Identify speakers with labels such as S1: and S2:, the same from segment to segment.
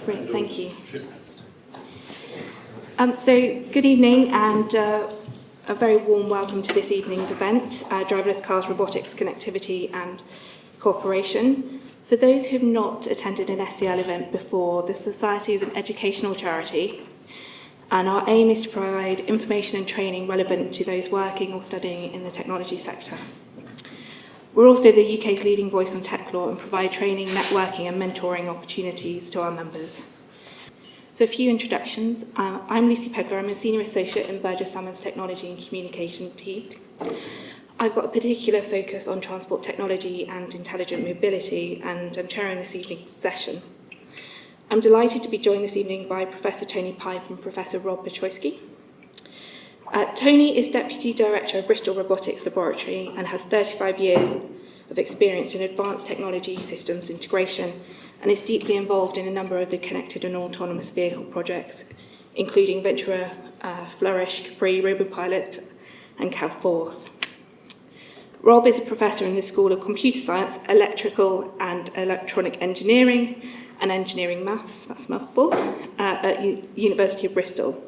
S1: Great, thank you. So, good evening and a very warm welcome to this evening's event, Driverless Cars, Robotics, Connectivity and Cooperation. For those who have not attended an SCL event before, the Society is an educational charity, and our aim is to provide information and training relevant to those working or studying in the technology sector. We're also the UK's leading voice on tech law and provide training, networking and mentoring opportunities to our members. So a few introductions. I'm Lucy Pedler. I'm a Senior Associate in Burgess Salmon's Technology and Communication team. I've got a particular focus on transport technology and intelligent mobility, and I'm chairing this evening's session. I'm delighted to be joined this evening by Professor Tony Pipe and Professor Robert J Piechocki. Tony is Deputy Director of Bristol Robotics Laboratory and has 35 years of experience in advanced technology systems integration and is deeply involved in a number of the connected and autonomous vehicle projects, including Ventura, Flourish, Capri, RoboPilot and CAV4. Rob is a professor in the School of Computer Science, Electrical and Electronic Engineering and Engineering Maths, that's a mouthful, at University of Bristol.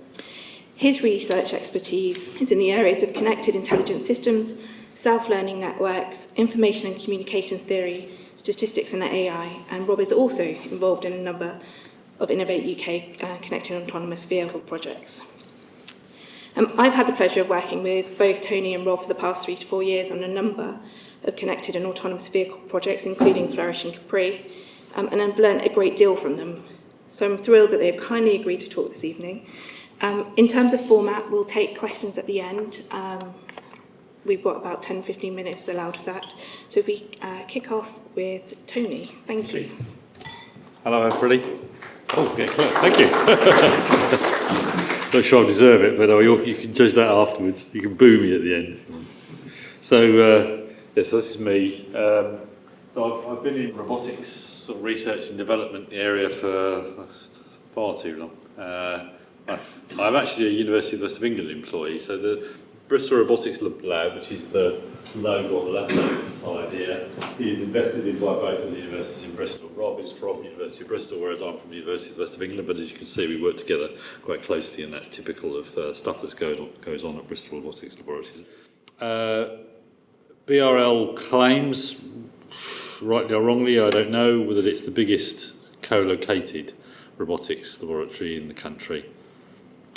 S1: His research expertise is in the areas of connected intelligent systems, self-learning networks, information and communications theory, statistics and AI, and Rob is also involved in a number of Innovate UK connected and autonomous vehicle projects. I've had the pleasure of working with both Tony and Rob for the past 3 to 4 years on a number of connected and autonomous vehicle projects, including Flourish and Capri, and I've learned a great deal from them. So I'm thrilled that they've kindly agreed to talk this evening. In terms of format, we'll take questions at the end. We've got about 10-15 minutes allowed for that. So if we kick off with Tony. Thank you.
S2: Hello, everybody. Oh, yeah, thank you. Not sure I deserve it, but you can judge that afterwards. You can boo me at the end. So, yes, this is me. So I've been in robotics sort of research and development area for far too long. I'm actually a University of West England employee, so the Bristol Robotics Lab, which is the logo on the left-hand side here, is invested in by both of the universities in Bristol. Rob is from University of Bristol, whereas I'm from the University of West England, but as you can see, we work together quite closely, and that's typical of stuff that goes on at Bristol Robotics Laboratory. BRL claims, rightly or wrongly, I don't know, whether it's the biggest co-located robotics laboratory in the country.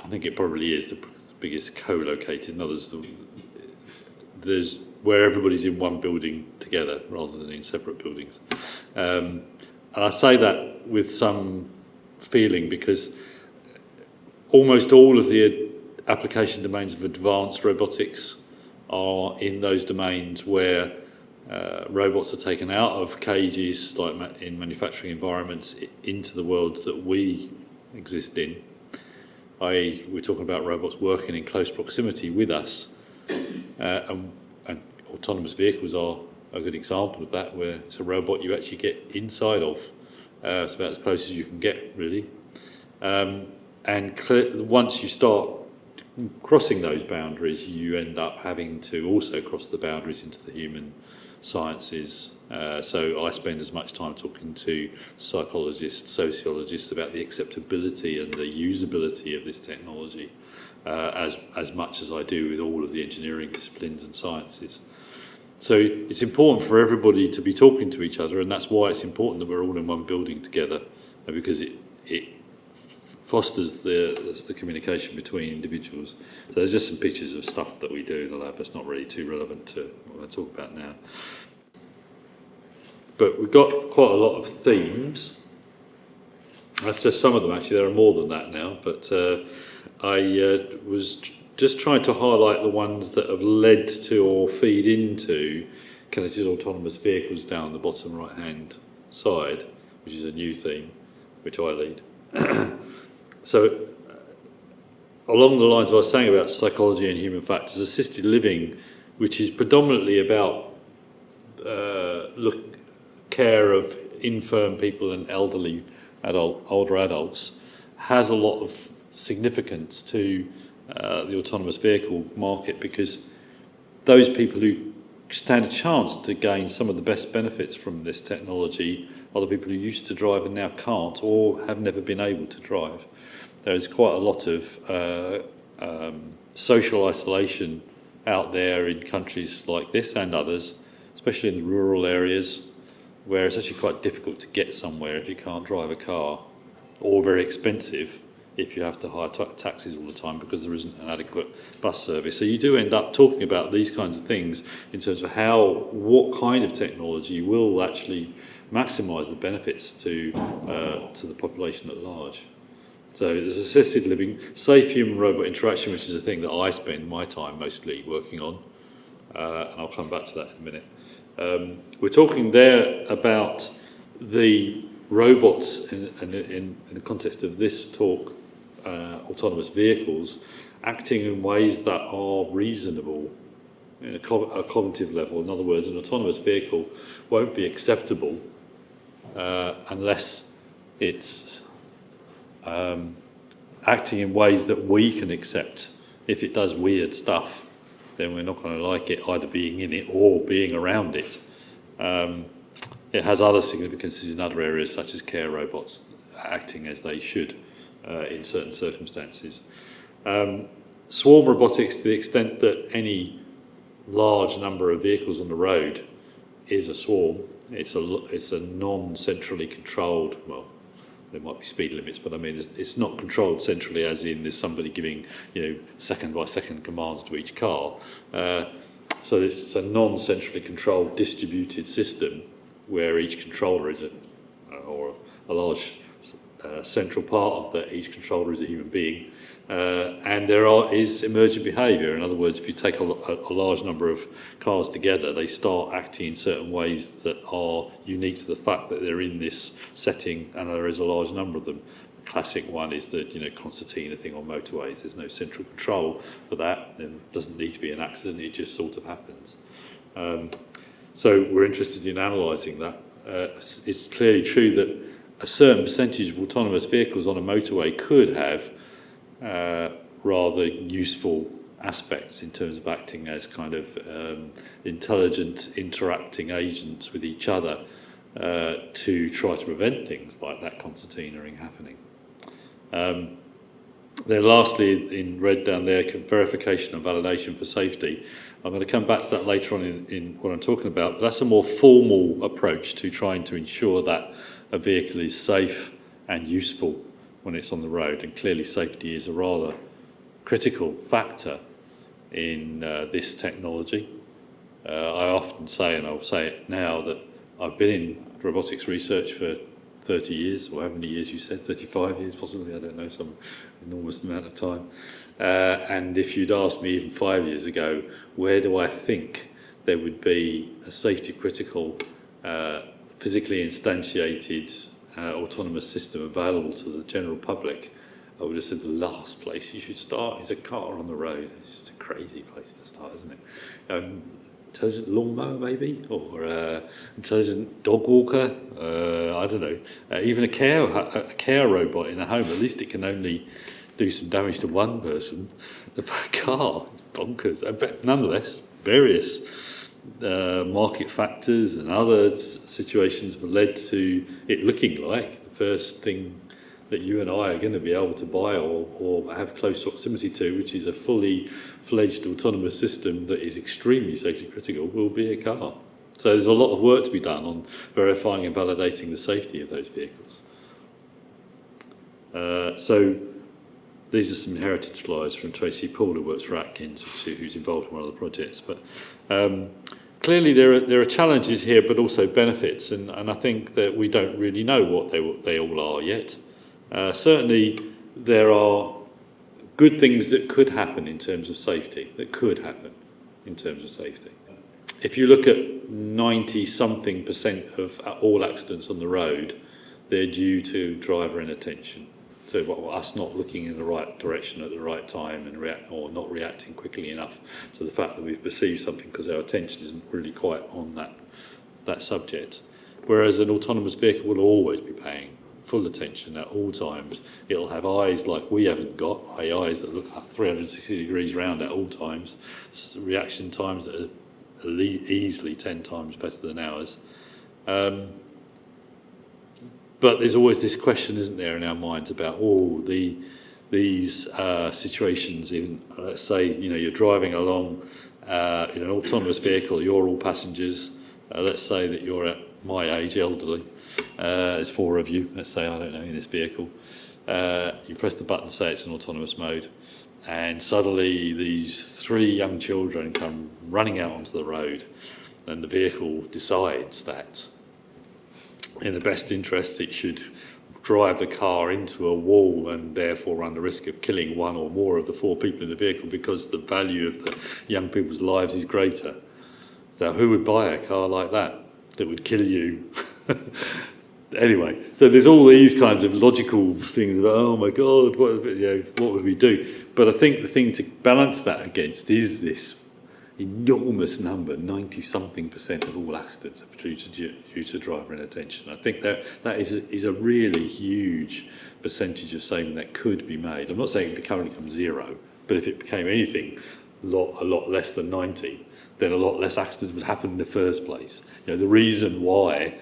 S2: I think it probably is the biggest co-located. In others, there's where everybody's in one building together rather than in separate buildings. And I say that with some feeling because almost all of the application domains of advanced robotics are in those domains where robots are taken out of cages, like in manufacturing environments, into the world that we exist in. i.e. we're talking about robots working in close proximity with us, and autonomous vehicles are a good example of that, where it's a robot you actually get inside of. It's about as close as you can get, really. Once you start crossing those boundaries, you end up having to also cross the boundaries into the human sciences. So I spend as much time talking to psychologists, sociologists about the acceptability and the usability of this technology as much as I do with all of the engineering disciplines and sciences. So it's important for everybody to be talking to each other, and that's why it's important that we're all in one building together, because it fosters the communication between individuals. So there's just some pictures of stuff that we do in the lab that's not really too relevant to what I talk about now. But we've got quite a lot of themes. That's just some of them, actually. There are more than that now. But I was just trying to highlight the ones that have led to or feed into connected autonomous vehicles down the bottom right-hand side, which is a new theme, which I lead. So, along the lines of what I was saying about psychology and human factors, assisted living, which is predominantly about care of infirm people and elderly older adults, has a lot of significance to the autonomous vehicle market, because those people who stand a chance to gain some of the best benefits from this technology are the people who used to drive and now can't or have never been able to drive. There is quite a lot of social isolation out there in countries like this and others, especially in the rural areas, where it's actually quite difficult to get somewhere if you can't drive a car, or very expensive if you have to hire taxis all the time because there isn't an adequate bus service. So you do end up talking about these kinds of things in terms of what kind of technology will actually maximise the benefits to the population at large. So there's assisted living, safe human-robot interaction, which is a thing that I spend my time mostly working on, and I'll come back to that in a minute. We're talking there about the robots in the context of this talk, autonomous vehicles, acting in ways that are reasonable in a cognitive level. In other words, an autonomous vehicle won't be acceptable unless it's acting in ways that we can accept. If it does weird stuff, then we're not going to like it, either being in it or being around it. It has other significances in other areas, such as care robots acting as they should in certain circumstances. Swarm robotics, to the extent that any large number of vehicles on the road is a swarm. It's a non-centrally controlled, well, there might be speed limits, but I mean, it's not controlled centrally as in there's somebody giving, second by second commands to each car. So it's a non-centrally controlled distributed system where each controller is or a large central part of each controller is a human being. And there is emergent behaviour. In other words, if you take a large number of cars together, they start acting in certain ways that are unique to the fact that they're in this setting and there is a large number of them. The classic one is the concertina thing on motorways. There's no central control for that. There doesn't need to be an accident. It just sort of happens. So we're interested in analysing that. It's clearly true that a certain percentage of autonomous vehicles on a motorway could have rather useful aspects in terms of acting as kind of intelligent interacting agents with each other to try to prevent things like that concertinaing happening. Then lastly, in red down there, verification and validation for safety. I'm going to come back to that later on in what I'm talking about, but that's a more formal approach to trying to ensure that a vehicle is safe and useful when it's on the road, and clearly safety is a rather critical factor in this technology. I often say, and I'll say it now, that I've been in robotics research for 30 years, or how many years you said, 35 years possibly, I don't know, some enormous amount of time. And if you'd asked me even 5 years ago, where do I think there would be a safety critical, physically instantiated autonomous system available to the general public, I would have said the last place you should start is a car on the road. It's just a crazy place to start, isn't it? Intelligent lawnmower, maybe, or intelligent dog walker. I don't know. Even a care robot in a home. At least it can only do some damage to one person. The car is bonkers. But nonetheless, various market factors and other situations have led to it looking like the first thing that you and I are going to be able to buy or have close proximity to, which is a fully fledged autonomous system that is extremely safety critical, will be a car. So there's a lot of work to be done on verifying and validating the safety of those vehicles. So these are some inherited slides from Tracy Paul, who works for Atkins, who's involved in one of the projects. But clearly there are challenges here, but also benefits, and I think that we don't really know what they all are yet. Certainly there are good things that could happen in terms of safety, If you look at 90-something% of all accidents on the road, they're due to driver inattention. So us not looking in the right direction at the right time and or not reacting quickly enough to the fact that we've perceived something because our attention isn't really quite on that subject. Whereas an autonomous vehicle will always be paying full attention at all times. It'll have eyes like we haven't got, eyes that look 360 degrees round at all times, reaction times that are easily 10 times better than ours. But there's always this question, isn't there, in our minds about these situations in, let's say, you're driving along in an autonomous vehicle, you're all passengers, let's say that you're at my age, elderly, there's 4 of you, let's say, I don't know, in this vehicle. You press the button to say it's an autonomous mode, and suddenly these 3 young children come running out onto the road, and the vehicle decides that in the best interest it should drive the car into a wall and therefore run the risk of killing 1 or more of the 4 people in the vehicle because the value of the young people's lives is greater. So who would buy a car like that would kill you? Anyway, so there's all these kinds of logical things about, oh my God, what would we do? But I think the thing to balance that against is this enormous number, 90-something% of all accidents are due to driver inattention. I think that is a really huge percentage of saving that could be made. I'm not saying it currently becomes 0, but if it became anything a lot less than 90, then a lot less accidents would happen in the first place. The reason why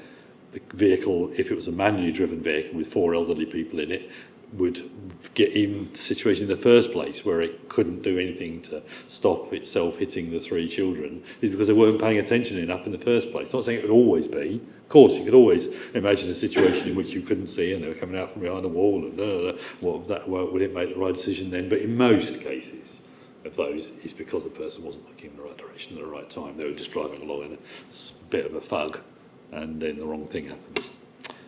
S2: the vehicle, if it was a manually driven vehicle with 4 elderly people in it, would get in the situation in the first place where it couldn't do anything to stop itself hitting the 3 children is because they weren't paying attention enough in the first place. Not saying it would always be. Of course, you could always imagine a situation in which you couldn't see and they were coming out from behind a wall and would it make the right decision then? But in most cases of those, it's because the person wasn't looking in the right direction at the right time. They were just driving along in a bit of a fug, and then the wrong thing happens.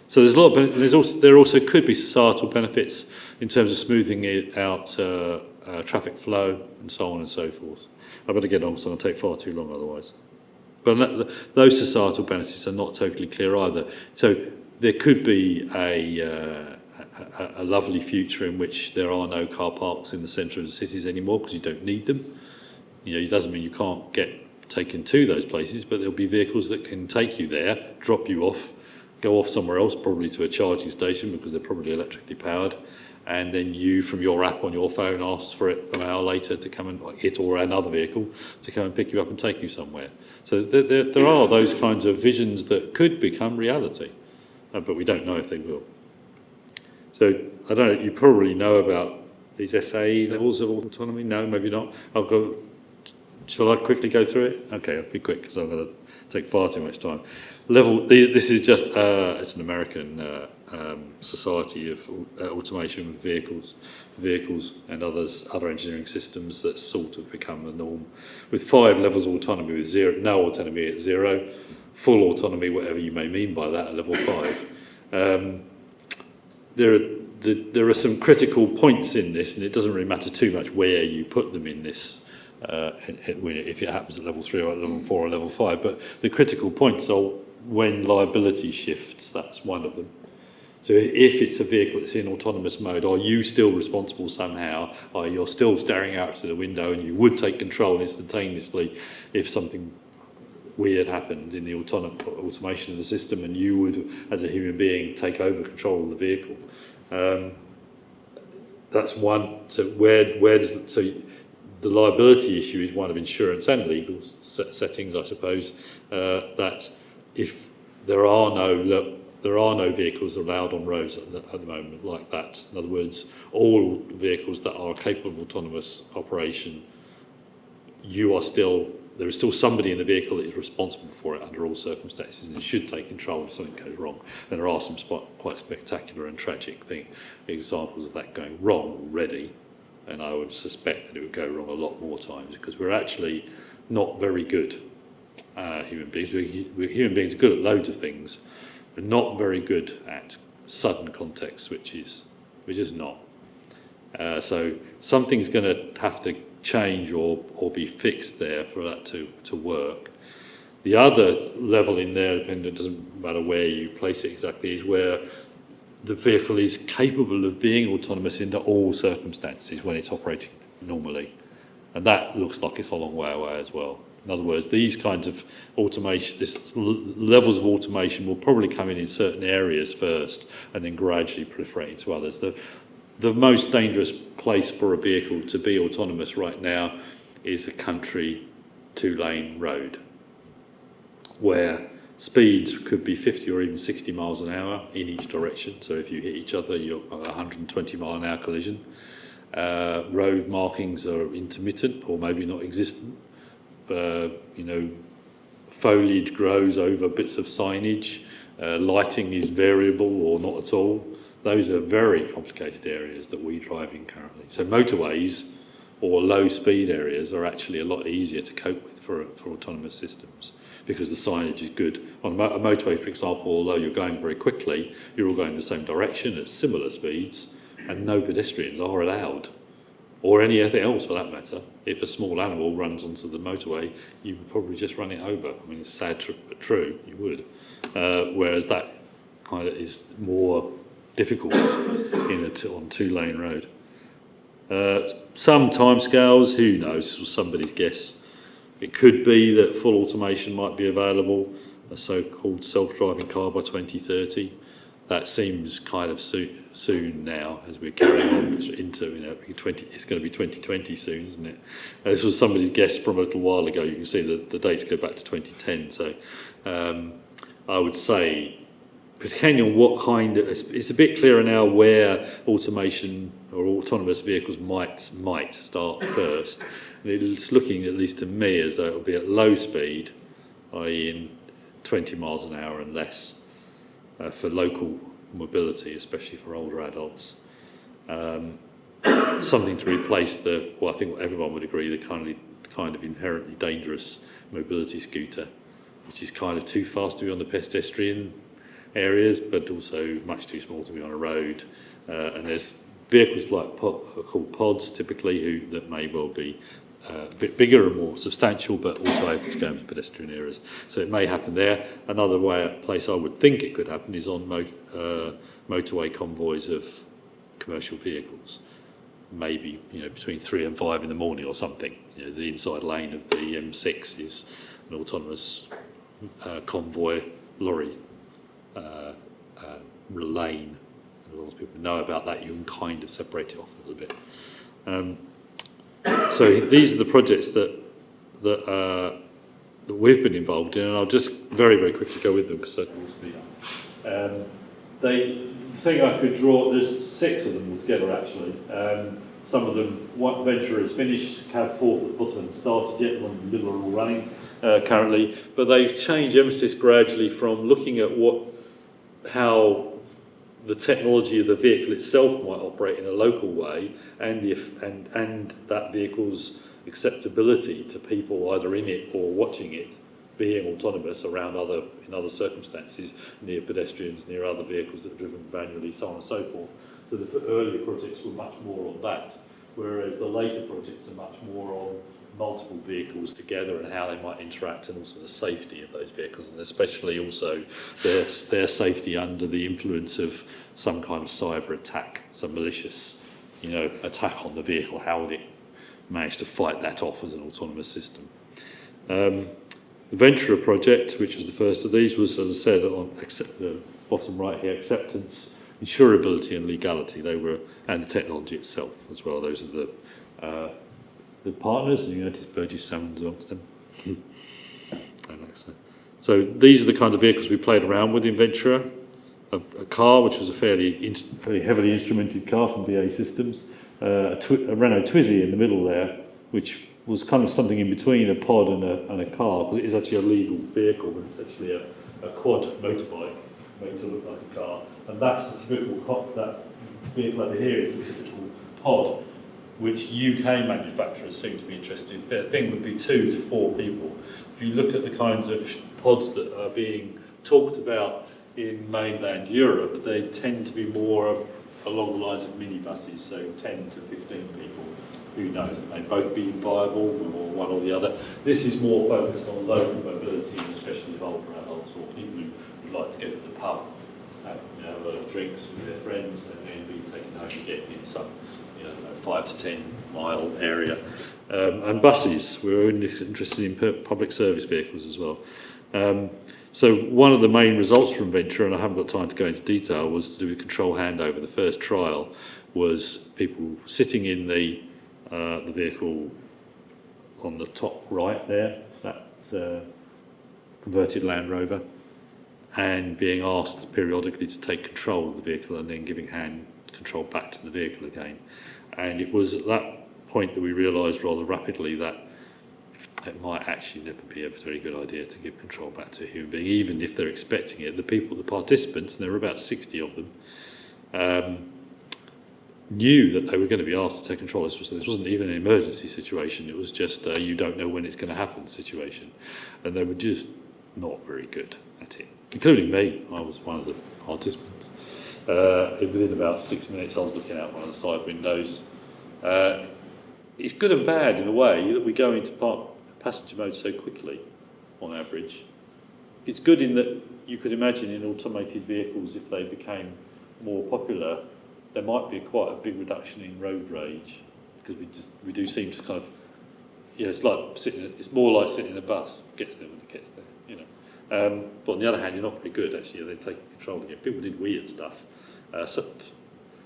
S2: So there's a lot of there also could be societal benefits in terms of smoothing it out traffic flow and so on and so forth. I better get on because I'm going to take far too long otherwise. But those societal benefits are not totally clear either. So there could be a lovely future in which there are no car parks in the centre of the cities anymore because you don't need them. It doesn't mean you can't get taken to those places, but there'll be vehicles that can take you there, drop you off, go off somewhere else, probably to a charging station because they're probably electrically powered, and then you, from your app on your phone, asks for it an hour later to come and it or another vehicle to come and pick you up and take you somewhere. So there are those kinds of visions that could become reality, but we don't know if they will. So I don't know, you probably know about these SAE levels of autonomy. No, maybe not. Shall I quickly go through it? Okay, I'll be quick because I'm going to take far too much time. This is just, it's an American society of automation of vehicles and other engineering systems that's sort of become the norm. With 5 levels of autonomy, with no autonomy at 0, full autonomy, whatever you may mean by that, at level 5. There are some critical points in this, and it doesn't really matter too much where you put them in this, if it happens at level 3 or at level 4 or level 5. But the critical points are when liability shifts, that's one of them. So if it's a vehicle that's in autonomous mode, are you still responsible somehow? Are you still staring out to the window and you would take control instantaneously if something weird happened in the automation of the system and you would, as a human being, take over control of the vehicle? That's one. So the liability issue is one of insurance and legal settings, I suppose, that if there are no vehicles allowed on roads at the moment like that. In other words, all vehicles that are capable of autonomous operation, there is still somebody in the vehicle that is responsible for it under all circumstances and should take control if something goes wrong. And there are some quite spectacular and tragic examples of that going wrong already. And I would suspect that it would go wrong a lot more times because we're actually not very good human beings. Human beings are good at loads of things. We're not very good at sudden context switches. We're just not. So something's going to have to change or be fixed there for that to work. The other level in there, it doesn't matter where you place it exactly, is where the vehicle is capable of being autonomous under all circumstances when it's operating normally. And that looks like it's a long way away as well. In other words, these kinds of automation, levels of automation will probably come in certain areas first and then gradually proliferate into others. The most dangerous place for a vehicle to be autonomous right now is a country 2-lane road, where Speeds could be 50 or even 60 miles an hour in each direction. So if you hit each other, you're at a 120 mile an hour collision. Road markings are intermittent or maybe not existent. Foliage grows over bits of signage. Lighting is variable or not at all. Those are very complicated areas that we drive in currently. So motorways or low speed areas are actually a lot easier to cope with for autonomous systems because the signage is good. On a motorway, for example, although you're going very quickly, you're all going the same direction at similar speeds and no pedestrians are allowed, or anything else for that matter. If a small animal runs onto the motorway, you would probably just run it over. I mean, it's sad but true, you would. Whereas that kind of is more difficult on two-lane road. Some timescales, who knows, this was somebody's guess. It could be that full automation might be available, a so-called self-driving car by 2030. That seems kind of soon now, as we're carrying on into, it's going to be 2020 soon, isn't it? This was somebody's guess from a little while ago. You can see that the dates go back to 2010. So I would say, depending on what kind of, it's a bit clearer now where automation or autonomous vehicles might start first. And it's looking, at least to me, as though it'll be at low speed, i.e. in 20 miles an hour and less, for local mobility, especially for older adults. Something to replace I think everyone would agree, the kind of inherently dangerous mobility scooter, which is kind of too fast to be on the pedestrian areas, but also much too small to be on a road. And there's vehicles like called pods, typically, that may well be a bit bigger and more substantial, but also able to go into pedestrian areas. So it may happen there. Another place I would think it could happen is on motorway convoys of commercial vehicles. Maybe between 3 and 5 in the morning or something. The inside lane of the M6 is an autonomous convoy lorry lane. As long as people know about that, you can kind of separate it off a little bit. So these are the projects that we've been involved in, and I'll just very, very quickly go with them because I will speed up. The thing I could draw, there's 6 of them altogether actually. Some of them, one venture is finished, Cav 4th at the bottom hasn't started yet, the ones in the middle are all running currently, but they've changed emphasis gradually from looking at how the technology of the vehicle itself might operate in a local way, and that vehicle's acceptability to people either in it or watching it being autonomous in other circumstances, near pedestrians, near other vehicles that are driven manually, so on and so forth. So the earlier projects were much more on that, whereas the later projects are much more on multiple vehicles together and how they might interact, and also the safety of those vehicles, and especially also their safety under the influence of some kind of cyber attack, some malicious attack on the vehicle. How would it manage to fight that off as an autonomous system? The Ventura project, which was the first of these, was, as I said, on the bottom right here, acceptance, insurability and legality. And the technology itself as well. Those are the partners, and you notice Burgess Salmon's amongst them. So these are the kinds of vehicles we played around with in Ventura. A car, which was a fairly heavily instrumented car from BAE Systems, a Renault Twizy in the middle there, which was kind of something in between a pod and a car, because it is actually a legal vehicle, but it's actually a quad motorbike made to look like a car. And that's the typical that vehicle over here is the typical pod, which UK manufacturers seem to be interested in. Their thing would be 2 to 4 people. If you look at the kinds of pods that are being talked about in mainland Europe, they tend to be more along the lines of minibuses, so 10 to 15 people. Who knows, they may both be viable, or one or the other. This is more focused on local mobility, especially of older adults or people who would like to go to the pub, have a lot of drinks with their friends, and then be taken home and get in some 5 to 10 mile area. And buses, we're interested in public service vehicles as well. So one of the main results from Venture, and I haven't got time to go into detail, was to do with control handover. The first trial was people sitting in the vehicle on the top right there, that's a converted Land Rover, and being asked periodically to take control of the vehicle and then giving hand control back to the vehicle again. And it was at that point that we realised rather rapidly that it might actually never be a very good idea to give control back to a human being, even if they're expecting it. The participants, and there were about 60 of them, knew that they were going to be asked to take control. This wasn't even an emergency situation. It was just you don't know when it's going to happen situation. And they were just not very good at it, including me. I was one of the participants. Within about 6 minutes, I was looking out one of the side windows. It's good and bad in a way that we go into passenger mode so quickly, on average. It's good in that you could imagine in automated vehicles, if they became more popular, there might be quite a big reduction in road rage, because we do seem to kind of, it's more like sitting in a bus. It gets there when it gets there, But on the other hand, you're not very good actually. They're taking control again. People did weird stuff. So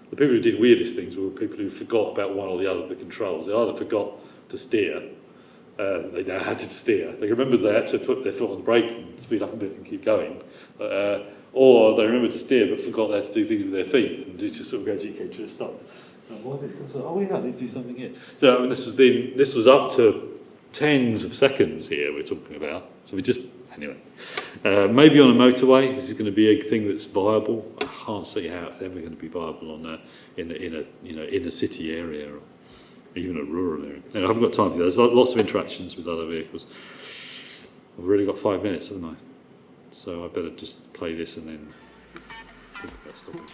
S2: the people who did weirdest things were people who forgot about one or the other of the controls. They either forgot to steer. They now had to steer. They remembered they had to put their foot on the brake and speed up a bit and keep going. Or they remembered to steer but forgot they had to do things with their feet and just sort of gradually came to a stop. Oh yeah, I need to do something here. So I mean, this was up to tens of seconds here we're talking about. So anyway, maybe on a motorway this is going to be a thing that's viable. I can't see how it's ever going to be viable in a city area or even a rural area. And I haven't got time for that. There's lots of interactions with other vehicles. I've really got 5 minutes, haven't I? So I better just play this and then think about stopping.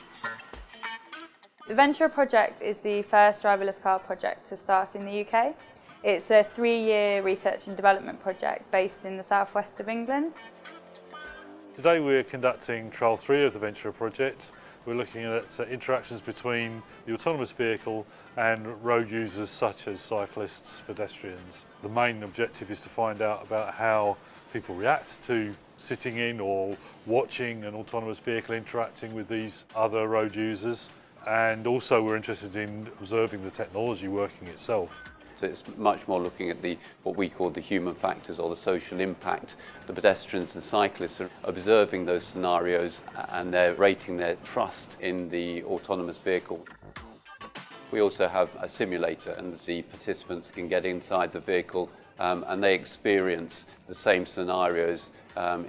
S3: The Venture project is the first driverless car project to start in the UK. It's a 3-year research and development project based in the southwest of England.
S4: Today we're conducting trial 3 of the Venture project. We're looking at interactions between the autonomous vehicle and road users such as cyclists, pedestrians. The main objective is to find out about how people react to sitting in or watching an autonomous vehicle interacting with these other road users. And also we're interested in observing the technology working itself.
S5: So it's much more looking at what we call the human factors or the social impact. The pedestrians and cyclists are observing those scenarios and they're rating their trust in the autonomous vehicle. We also have a simulator and the participants can get inside the vehicle and they experience the same scenarios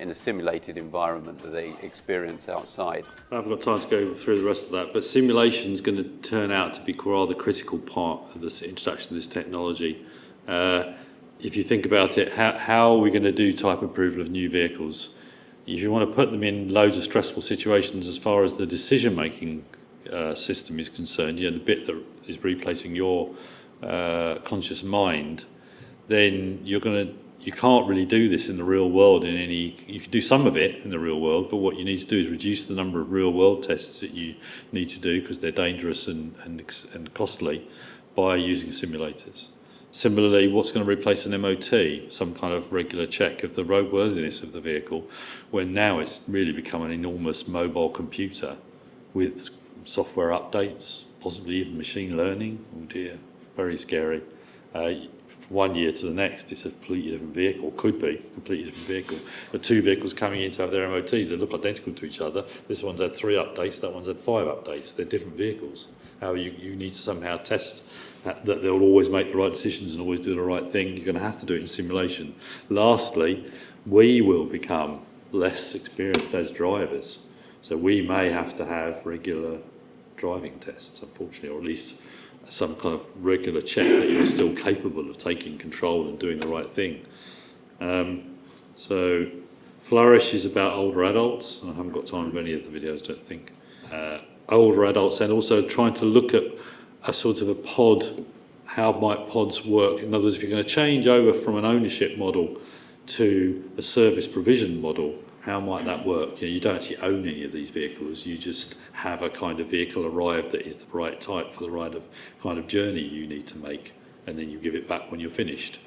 S5: in a simulated environment that they experience outside.
S2: I haven't got time to go through the rest of that, but simulation is going to turn out to be a rather critical part of this introduction of this technology. If you think about it, how are we going to do type approval of new vehicles? If you want to put them in loads of stressful situations as far as the decision-making system is concerned, the bit that is replacing your conscious mind, then you can't really do this in the real world you can do some of it in the real world, but what you need to do is reduce the number of real world tests that you need to do because they're dangerous and costly by using simulators. Similarly, what's going to replace an MOT? Some kind of regular check of the roadworthiness of the vehicle, when now it's really become an enormous mobile computer with software updates, possibly even machine learning. Oh dear, very scary. 1 year to the next, it's a completely different vehicle, could be a completely different vehicle. The 2 vehicles coming in to have their MOTs, they look identical to each other. This one's had 3 updates, that one's had 5 updates. They're different vehicles. How you need to somehow test that they'll always make the right decisions and always do the right thing. You're going to have to do it in simulation. Lastly, we will become less experienced as drivers. So we may have to have regular driving tests, unfortunately, or at least some kind of regular check that you're still capable of taking control and doing the right thing. So Flourish is about older adults. I haven't got time for any of the videos, don't think. Older adults, and also trying to look at a sort of a pod, how might pods work? In other words, if you're going to change over from an ownership model to a service provision model, how might that work? You don't actually own any of these vehicles, you just have a kind of vehicle arrive that is the right type for the right kind of journey you need to make, and then you give it back when you're finished.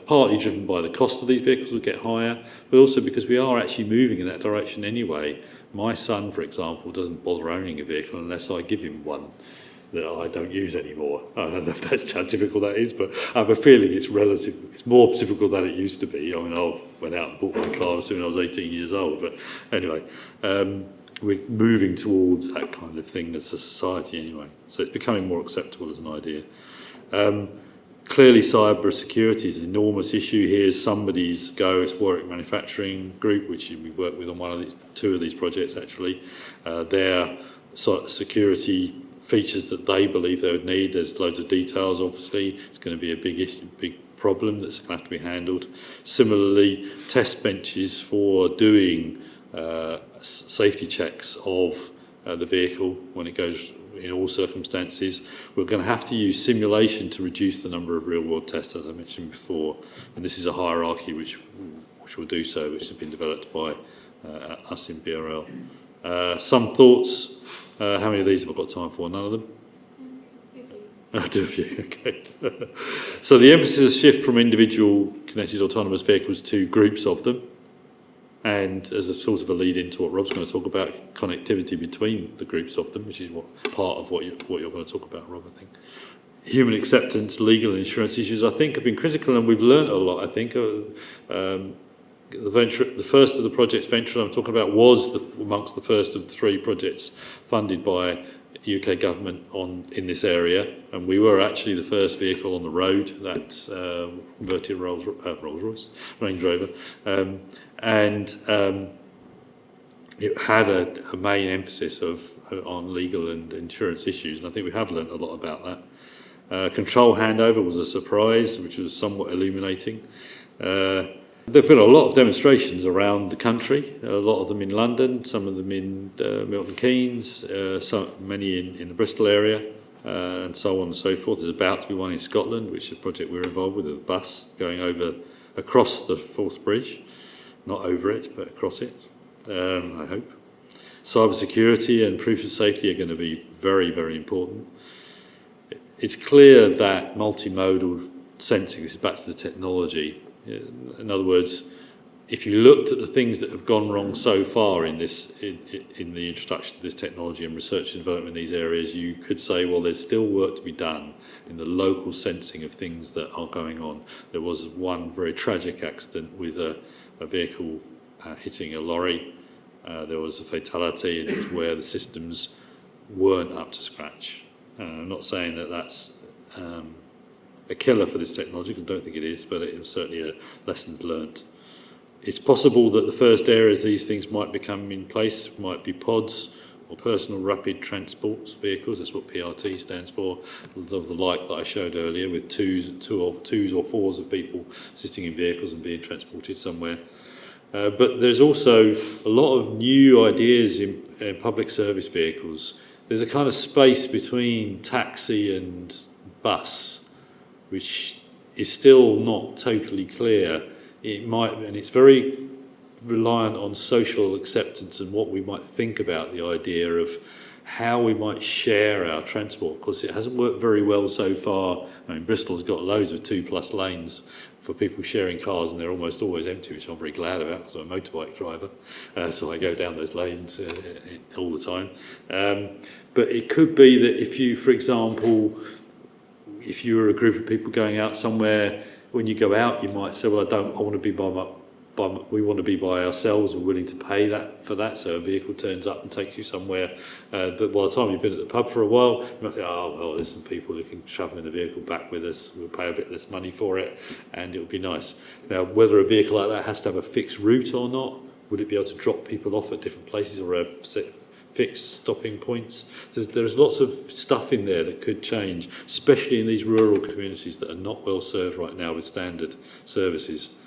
S2: Partly driven by the cost of these vehicles will get higher, but also because we are actually moving in that direction anyway. My son, for example, doesn't bother owning a vehicle unless I give him one. that I don't use anymore. I don't know if that's how typical that is, but I have a feeling it's more typical than it used to be. I mean, I went out and bought my car as soon as I was 18 years old, but anyway, we're moving towards that kind of thing as a society anyway. So it's becoming more acceptable as an idea. Clearly, cybersecurity is an enormous issue. Here's somebody's go. It's Warwick Manufacturing Group, which we work with on two of these projects actually. Their security features that they believe they would need. There's loads of details, obviously. It's going to be a big issue, big problem that's going to have to be handled. Similarly, test benches for doing safety checks of the vehicle when it goes in all circumstances. We're going to have to use simulation to reduce the number of real-world tests, as I mentioned before. And this is a hierarchy which will do so, which has been developed by us in BRL. Some thoughts. How many of these have I got time for? None of them? Two of you, okay. So the emphasis is a shift from individual connected autonomous vehicles to groups of them. And as a sort of a lead into what Rob's going to talk about, connectivity between the groups of them, which is part of what you're going to talk about, Rob, I think. Human acceptance, legal and insurance issues, I think, have been critical, and we've learned a lot, I think. The first of the projects, Venture, I'm talking about, was amongst the first of the three projects funded by UK government in this area, and we were actually the first vehicle on the road, that converted Rolls-Royce, Range Rover, and it had a main emphasis on legal and insurance issues, and I think we have learnt a lot about that. Control handover was a surprise, which was somewhat illuminating. There have been a lot of demonstrations around the country, a lot of them in London, some of them in Milton Keynes, many in the Bristol area, and so on and so forth. There's about to be one in Scotland, which is a project we're involved with, a bus going across the Forth Bridge, not over it, but across it, I hope. Cybersecurity and proof of safety are going to be very, very important. It's clear that multimodal sensing, this is back to the technology. In other words, if you looked at the things that have gone wrong so far in the introduction of this technology and research and development in these areas, you could say, well, there's still work to be done in the local sensing of things that are going on. There was one very tragic accident with a vehicle hitting a lorry. There was a fatality, and it was where the systems weren't up to scratch. I'm not saying that that's a killer for this technology, because I don't think it is, but it was certainly a lessons learned. It's possible that the first areas these things might become in place might be pods or personal rapid transport vehicles. That's what PRT stands for, of the like that I showed earlier, with twos or fours of people sitting in vehicles and being transported somewhere. But there's also a lot of new ideas in public service vehicles. There's a kind of space between taxi and bus, which is still not totally clear. And it's very reliant on social acceptance and what we might think about the idea of how we might share our transport. Of course, it hasn't worked very well so far. I mean, Bristol's got loads of 2+ lanes for people sharing cars, and they're almost always empty, which I'm very glad about, because I'm a motorbike driver, so I go down those lanes all the time. But it could be that if you, for example, if you were a group of people going out somewhere, when you go out, you might say, well, we want to be by ourselves, we're willing to pay for that, so a vehicle turns up and takes you somewhere, but by the time you've been at the pub for a while, you might think, oh, well, there's some people who can travel in the vehicle back with us, we'll pay a bit less money for it, and it'll be nice. Now, whether a vehicle like that has to have a fixed route or not, would it be able to drop people off at different places or have fixed stopping points? There's lots of stuff in there that could change, especially in these rural communities that are not well served right now with standard services.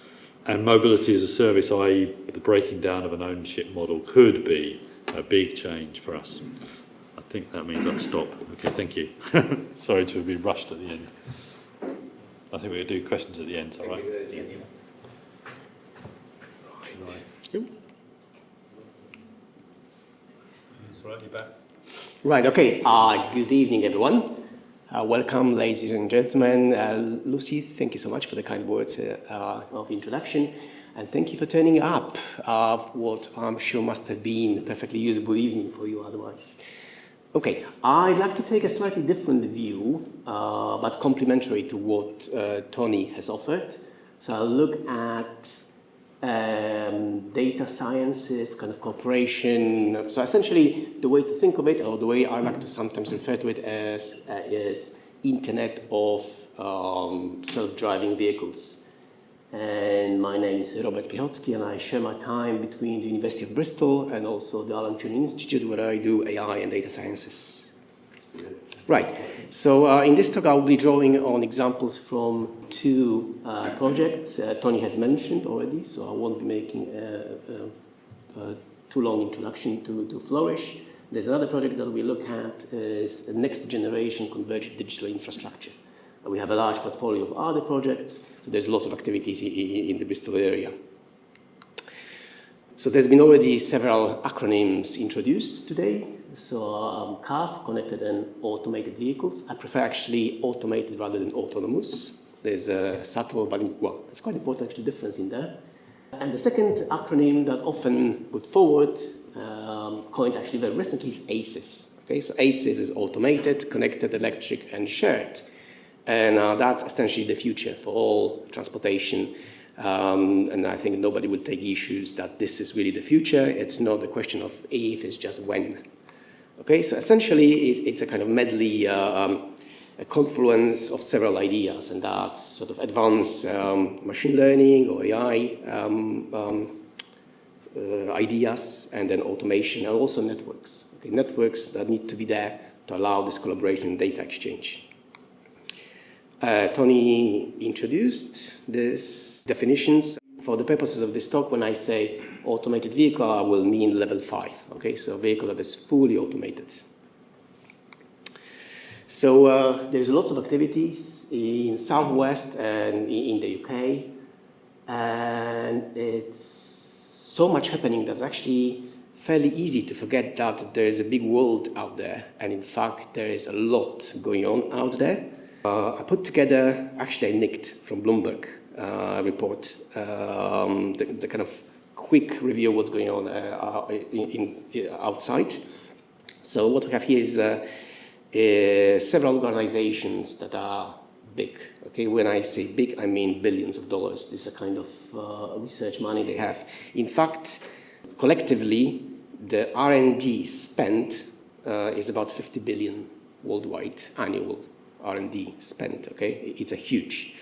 S2: And mobility as a service, i.e. the breaking down of an ownership model, could be a big change for us. I think that means I'll stop. Okay, thank you. Sorry to have been rushed at the end. I think we're going to do questions at the end, all right? Right, you're back.
S6: Right, okay. Good evening, everyone. Welcome, ladies and gentlemen. Lucy, thank you so much for the kind words of introduction. And thank you for turning up what I'm sure must have been a perfectly usable evening for you otherwise. Okay, I'd like to take a slightly different view, but complementary to what Tony has offered. So I'll look at data sciences, kind of cooperation. So essentially, the way to think of it, or the way I like to sometimes refer to it as, is Internet of self-driving vehicles. And my name is Robert Piechocki, and I share my time between the University of Bristol and also the Alan Turing Institute, where I do AI and data sciences. Right. So in this talk, I'll be drawing on examples from two projects Tony has mentioned already, so I won't be making a too long introduction to Flourish. There's another project that we look at is next generation converged digital infrastructure. We have a large portfolio of other projects, so there's lots of activities in the Bristol area. So there's been already several acronyms introduced today. So CAV, Connected and Automated Vehicles. I prefer actually automated rather than autonomous. There's a subtle, but well, it's quite important actually difference in there. And the second acronym that often put forward, coined actually very recently, is ACES. Okay, so ACES is automated, connected, electric, and shared. And that's essentially the future for all transportation. And I think nobody will take issues that this is really the future. It's not a question of if, it's just when. Okay, so essentially it's a kind of medley, a confluence of several ideas, and that's sort of advanced machine learning or AI ideas, and then automation, and also networks. Okay, networks that need to be there to allow this collaboration and data exchange. Tony introduced these definitions. For the purposes of this talk, when I say automated vehicle, I will mean level 5. Okay, so a vehicle that is fully automated. So there's lots of activities in Southwest and in the UK, and it's so much happening that's actually fairly easy to forget that there is a big world out there, and in fact there is a lot going on out there. I put together, actually I nicked from Bloomberg report, the kind of quick review of what's going on outside. So what we have here is several organizations that are big. Okay, when I say big, I mean billions of dollars. This is a kind of research money they have. In fact, collectively, the R&D spent is about 50 billion worldwide annual R&D spent, okay? It's a huge.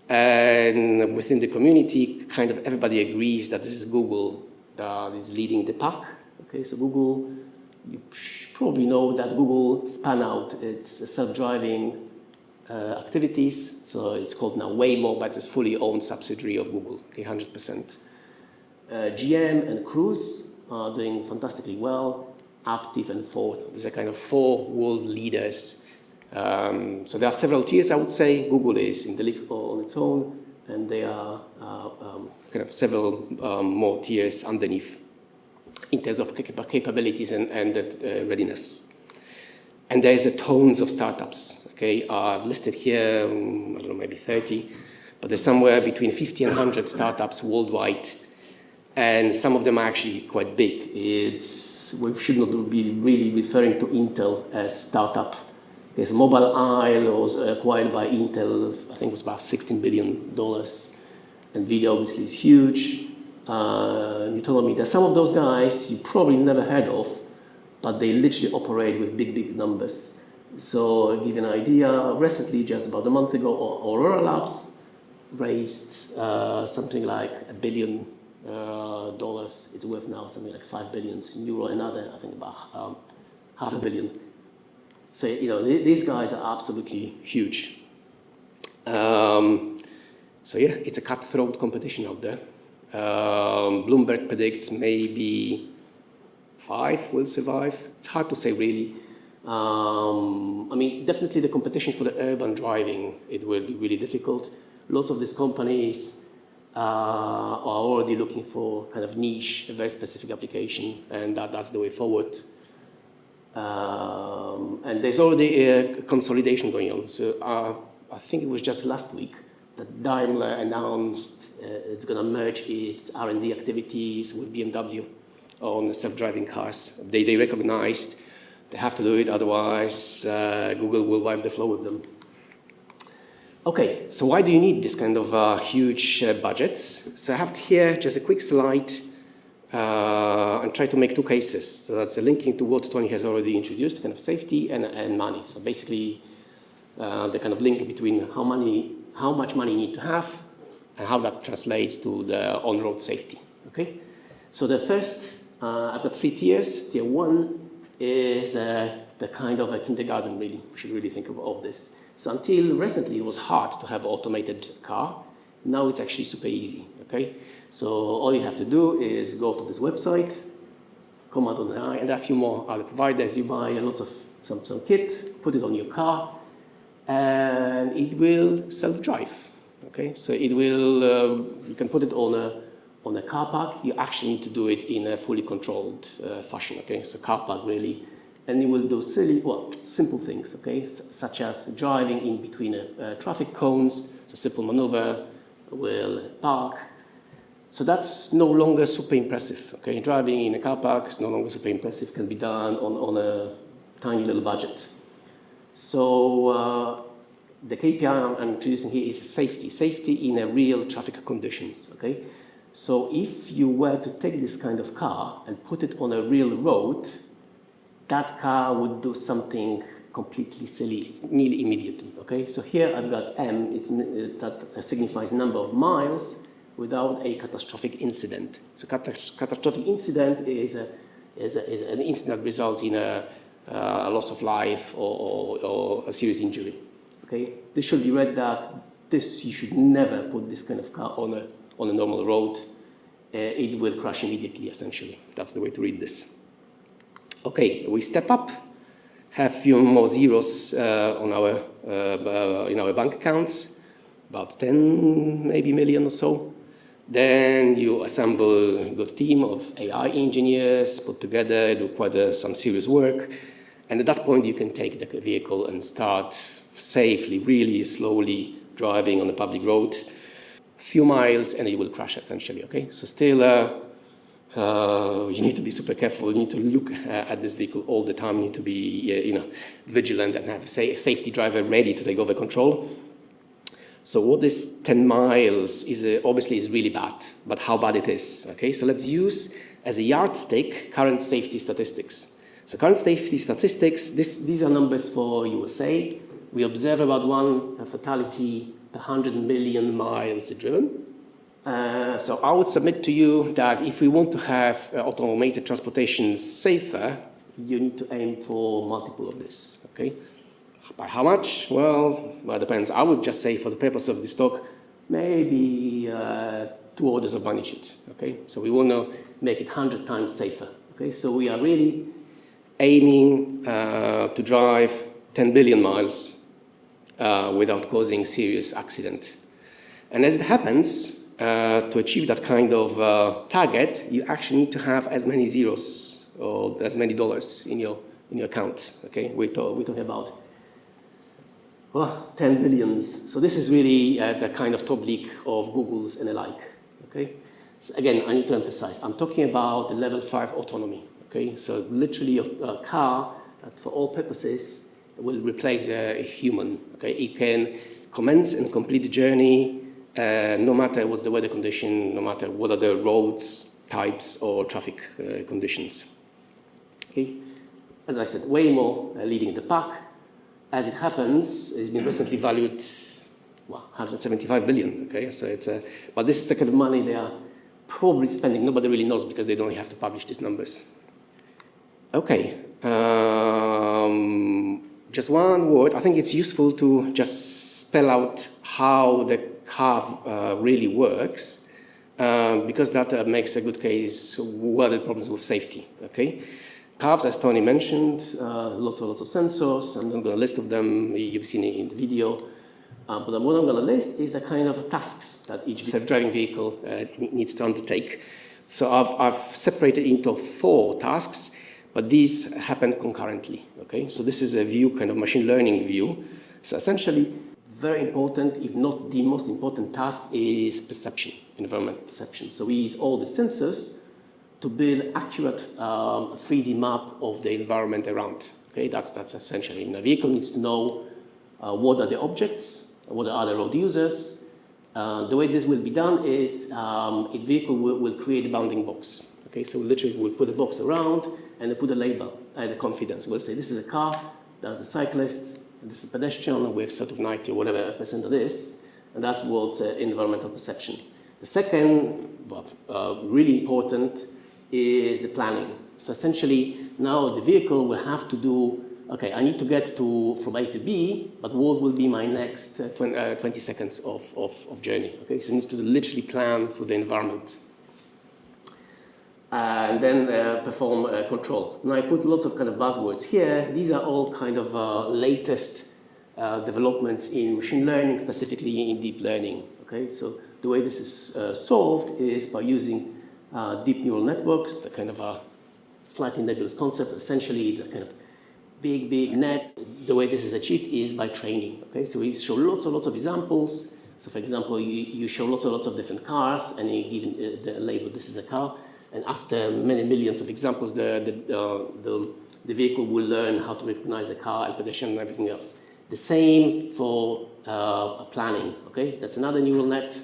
S6: And within the community, kind of everybody agrees that this is Google that is leading the pack. Okay, so Google, you probably know that Google spun out its self-driving activities. So it's called now Waymo, but it's fully owned subsidiary of Google, okay, 100%. GM and Cruise are doing fantastically well. Aptiv and Ford, these are kind of 4 world leaders. So there are several tiers, I would say. Google is in the league on its own, and there are kind of several more tiers underneath in terms of capabilities and readiness. And there's tons of startups. Okay, I've listed here, I don't know, maybe 30, but there's somewhere between 50 and 100 startups worldwide, and some of them are actually quite big. We should not be really referring to Intel as startup. Okay, so Mobile Eye was acquired by Intel, I think it was about $16 billion. NVIDIA obviously is huge. You told me that some of those guys you probably never heard of, but they literally operate with big, big numbers. So I'll give you an idea. Recently, just about a month ago, Aurora Labs raised something like $1 billion. It's worth now something like 5 billion euro, another, I think about $500 million. So, you know, these guys are absolutely huge. So yeah, it's a cutthroat competition out there. Bloomberg predicts maybe 5 will survive. It's hard to say really. I mean, definitely the competition for the urban driving, it will be really difficult. Lots of these companies are already looking for kind of niche, a very specific application, and that's the way forward. And there's already a consolidation going on. So I think it was just last week that Daimler announced it's going to merge its R&D activities with BMW on self-driving cars. They recognized They have to do it, otherwise Google will wipe the floor with them. Okay, so why do you need this kind of huge budgets? So I have here just a quick slide and try to make two cases. So that's linking to what Tony has already introduced, kind of safety and money. So basically, the kind of link between how much money you need to have and how that translates to the on-road safety. Okay, so the first, I've got 3 tiers. Tier 1 is the kind of a kindergarten, really. We should really think of this. So until recently, it was hard to have an automated car. Now it's actually super easy, okay? So all you have to do is go to this website, Command on AI, and there are a few more other providers. You buy a lot of some kit, put it on your car, and it will self-drive, okay? So it will, you can put it on a car park. You actually need to do it in a fully controlled fashion, okay? So car park really. And it will do simple things, okay, such as driving in between traffic cones. It's a simple maneuver, will park. So that's no longer super impressive, okay? Driving in a car park is no longer super impressive, can be done on a tiny little budget. So the KPI I'm introducing here is safety in a real traffic conditions, okay? So if you were to take this kind of car and put it on a real road, that car would do something completely silly, nearly immediately, okay? So here I've got M, that signifies number of miles without a catastrophic incident. So catastrophic incident is an incident that results in a loss of life or a serious injury, okay? This should be read that you should never put this kind of car on a normal road. It will crash immediately, essentially. That's the way to read this. Okay, we step up, have a few more zeros in our bank accounts, about 10 maybe million or so. Then you assemble a good team of AI engineers, put together, do quite some serious work. And at that point, you can take the vehicle and start safely, really slowly driving on a public road, a few miles, and it will crash essentially, okay? So still, you need to be super careful. You need to look at this vehicle all the time. You need to be, vigilant and have a safety driver ready to take over control. So what is 10 miles obviously is really bad, but how bad it is, okay? So let's use as a yardstick current safety statistics. So current safety statistics, these are numbers for USA. We observe about one fatality per 100 million miles driven. So I would submit to you that if we want to have automated transportation safer, you need to aim for multiple of this, okay? By how much? Well, it depends. I would just say for the purpose of this talk, maybe 2 orders of magnitude, okay? So we want to make it 100 times safer, okay? So we are really aiming to drive 10 billion miles without causing serious accident. And as it happens, to achieve that kind of target, you actually need to have as many zeros or as many dollars in your account, okay? We're talking about 10 billions. So this is really the kind of top league of Google's and the like, okay? So again, I need to emphasize, I'm talking about the level 5 autonomy, okay? So literally a car that for all purposes will replace a human, okay? It can commence and complete the journey no matter what's the weather condition, no matter what are the roads, types, or traffic conditions. Okay? As I said, way more leading the pack. As it happens, it's been recently valued, 175 billion. Okay, so but this is the kind of money they are probably spending. Nobody really knows because they don't have to publish these numbers. Okay, just one word. I think it's useful to just spell out how the car really works, because that makes a good case what are the problems with safety, okay? Cars, as Tony mentioned, lots of sensors. I'm not going to list of them. You've seen it in the video. But what I'm going to list is a kind of tasks that each self-driving vehicle needs to undertake. So I've separated into 4 tasks, but these happen concurrently, okay? So this is a view, kind of machine learning view. So essentially, very important, if not the most important task, is perception, environment perception. So we use all the sensors to build accurate 3D map of the environment around. Okay, that's essentially. And the vehicle needs to know what are the objects, what are the road users. The way this will be done is a vehicle will create a bounding box. Okay, so literally we'll put a box around and they put a label and a confidence. We'll say this is a car, that's the cyclist, and this is a pedestrian with sort of 90 or whatever % of this, and that's what environmental perception. The second, really important, is the planning. So essentially, now the vehicle will have to do, okay, I need to get from A to B, but what will be my next 20 seconds of journey? Okay, so it needs to literally plan for the environment. And then perform control. Now I put lots of kind of buzzwords here. These are all kind of latest developments in machine learning, specifically in deep learning. Okay, so the way this is solved is by using deep neural networks, the kind of a slightly nebulous concept. Essentially, it's a kind of big net. The way this is achieved is by training. Okay, so we show lots of examples. So for example, you show lots of different cars, and you give the label, this is a car. And after many millions of examples, the vehicle will learn how to recognize a car and pedestrian and everything else. The same for planning, okay? That's another neural net.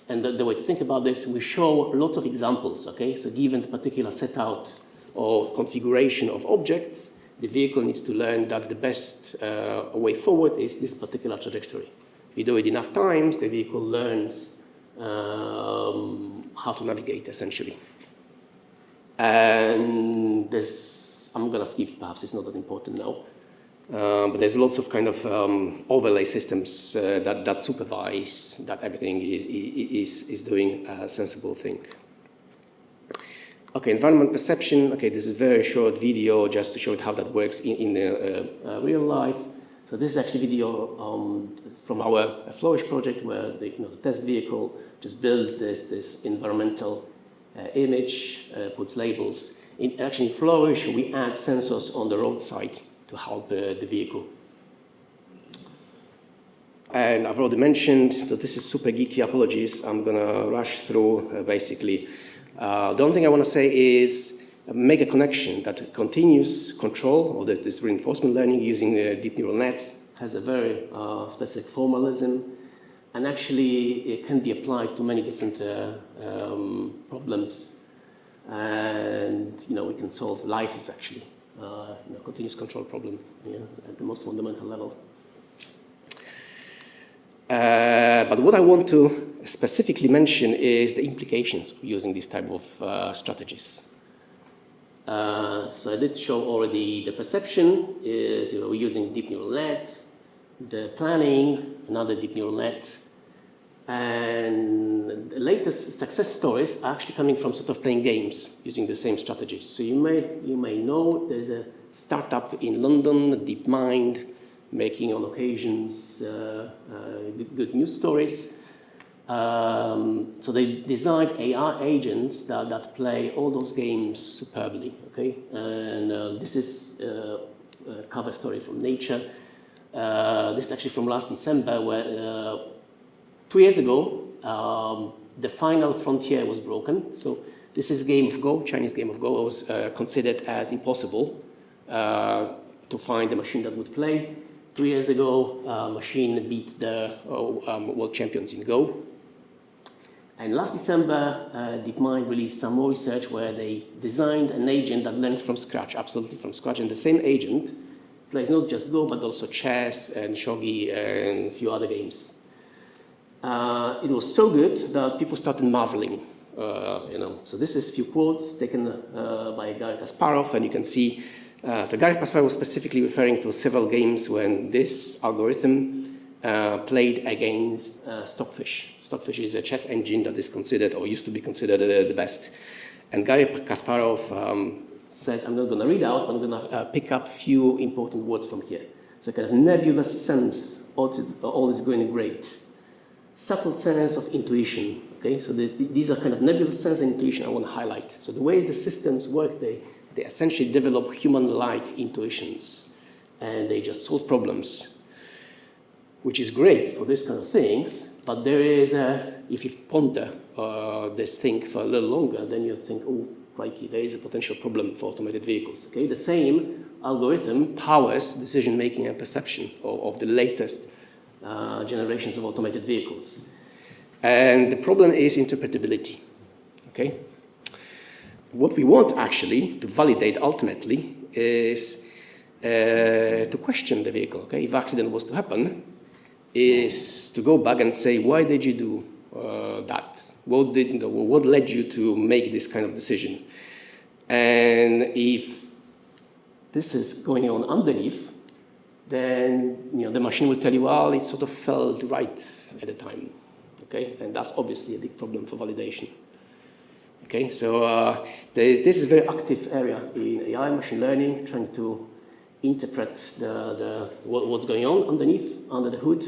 S6: And the way to think about this, we show lots of examples, okay? So given the particular setout or configuration of objects, the vehicle needs to learn that the best way forward is this particular trajectory. If you do it enough times, the vehicle learns how to navigate, essentially. And this, I'm going to skip, perhaps it's not that important now. But there's lots of kind of overlay systems that supervise that everything is doing a sensible thing. Okay, environment perception. Okay, this is a very short video just to show how that works in real life. So this is actually video from our Flourish project where the test vehicle just builds this environmental image, puts labels. Actually, in Flourish, we add sensors on the roadside to help the vehicle. And I've already mentioned that this is super geeky, apologies. I'm going to rush through, basically. The only thing I want to say is make a connection that continuous control, or this reinforcement learning using deep neural nets, has a very specific formalism. And actually, it can be applied to many different problems. And, we can solve life is actually continuous control problem at the most fundamental level. But what I want to specifically mention is the implications of using these type of strategies. So I did show already the perception is we're using deep neural net, the planning, another deep neural net, and the latest success stories are actually coming from sort of playing games using the same strategies. So you may know there's a startup in London, DeepMind, making on occasions good news stories. So they designed AR agents that play all those games superbly. Okay, and this is a cover story from Nature. This is actually from last December, where 2 years ago the final frontier was broken. So this is game of Go, Chinese game of Go. It was considered as impossible to find a machine that would play. 2 years ago, a machine beat the world champions in Go. And last December, DeepMind released some more research where they designed an agent that learns from scratch, absolutely from scratch. And the same agent plays not just Go, but also chess and shogi and a few other games. It was so good that people started marveling. So this is a few quotes taken by Garry Kasparov, and you can see Garry Kasparov was specifically referring to several games when this algorithm played against Stockfish. Stockfish is a chess engine that is considered, or used to be considered, the best. And Garry Kasparov said, I'm not going to read out, but I'm going to pick up a few important words from here. So kind of nebulous sense, all is going great. Subtle sense of intuition. Okay, so these are kind of nebulous sense and intuition I want to highlight. So the way the systems work, they essentially develop human-like intuitions, and they just solve problems, which is great for this kind of things. But there is if you ponder this thing for a little longer, then you think, oh, crikey, there is a potential problem for automated vehicles. Okay, the same algorithm powers decision-making and perception of the latest generations of automated vehicles. And the problem is interpretability. Okay? What we want actually to validate ultimately is to question the vehicle. Okay? If accident was to happen, is to go back and say, why did you do that? What led you to make this kind of decision? And if this is going on underneath, then the machine will tell you, well, it sort of felt right at the time. Okay? And that's obviously a big problem for validation. Okay, so this is a very active area in AI, machine learning, trying to interpret what's going on underneath, under the hood,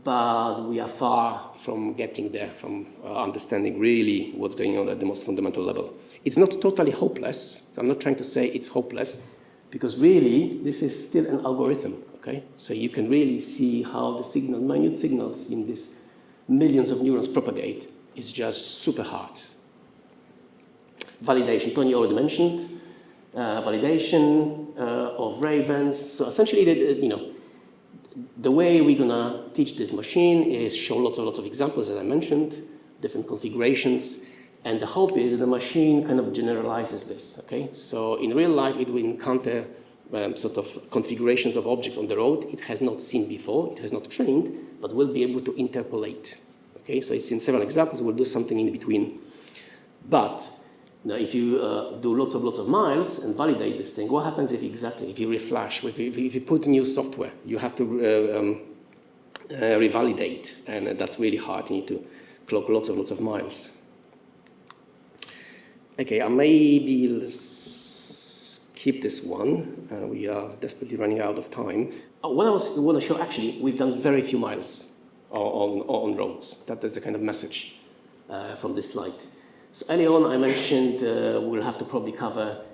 S6: but we are far from getting there, from understanding really what's going on at the most fundamental level. It's not totally hopeless, so I'm not trying to say it's hopeless, because really this is still an algorithm, okay? So you can really see how the signal, minute signals in these millions of neurons propagate. It's just super hard. Validation, Tony already mentioned, validation of ravens. So essentially, the way we're gonna teach this machine is show lots of examples, as I mentioned, different configurations, and the hope is that the machine kind of generalizes this, okay? So in real life, it will encounter sort of configurations of objects on the road it has not seen before, it has not trained, but will be able to interpolate, okay? So it's in several examples, we'll do something in between. But now, if you do lots of miles and validate this thing, what happens if you reflash, if you put new software, you have to revalidate, and that's really hard. You need to clock lots of miles. Okay, I maybe skip this one. We are desperately running out of time. What I want to show, actually, we've done very few miles on roads. That is the kind of message from this slide. So early on, I mentioned we'll have to probably cover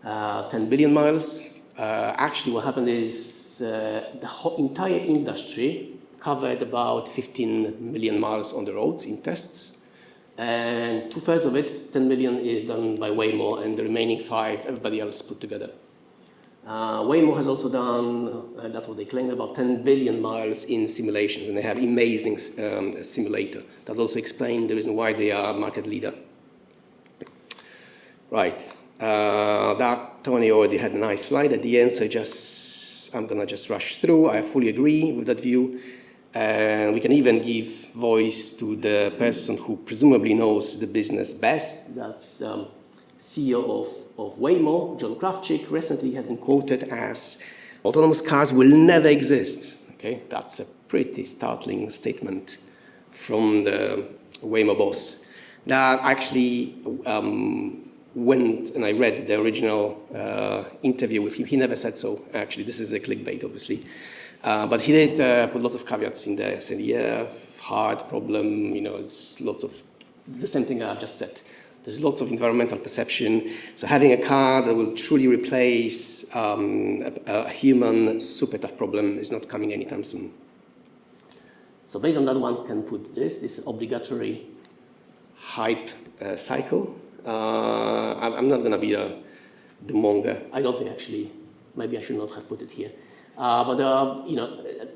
S6: 10 billion miles. Actually, what happened is the whole entire industry covered about 15 million miles on the roads in tests. And 2/3 of it, 10 million, is done by Waymo, and the remaining 5, everybody else put together. Waymo has also done, that's what they claim, about 10 billion miles in simulations, and they have amazing simulator. That also explains the reason why they are market leader. Right, that Tony already had a nice slide at the end, so I'm gonna just rush through. I fully agree with that view. And we can even give voice to the person who presumably knows the business best. That's CEO of Waymo, John Kravchik, recently has been quoted as, autonomous cars will never exist. Okay, that's a pretty startling statement from the Waymo boss. That actually went, and I read the original interview with him. He never said so, actually. This is a clickbait, obviously. But he did put lots of caveats in there, saying, yeah, hard problem, it's lots of, the same thing I just said. There's lots of environmental perception. So having a car that will truly replace a human super tough problem is not coming anytime soon. So based on that, one can put this obligatory hype cycle. I'm not going to be the monger. I don't think, actually, maybe I should not have put it here. But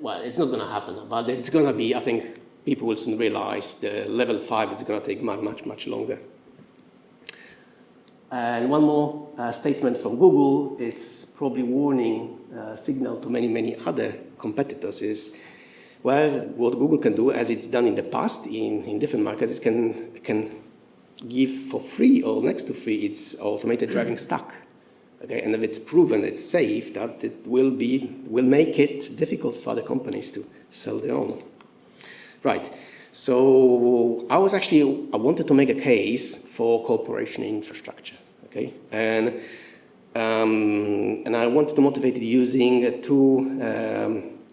S6: well, it's not going to happen. But it's going to be, I think, people will soon realize the level 5 is going to take much longer. And one more statement from Google, it's probably warning signal to many other competitors is, well, what Google can do, as it's done in the past in different markets, it can give for free or next to free its automated driving stack. Okay, and if it's proven it's safe, that it will make it difficult for other companies to sell their own. Right. So I wanted to make a case for cooperation in infrastructure. Okay, and I wanted to motivate it using two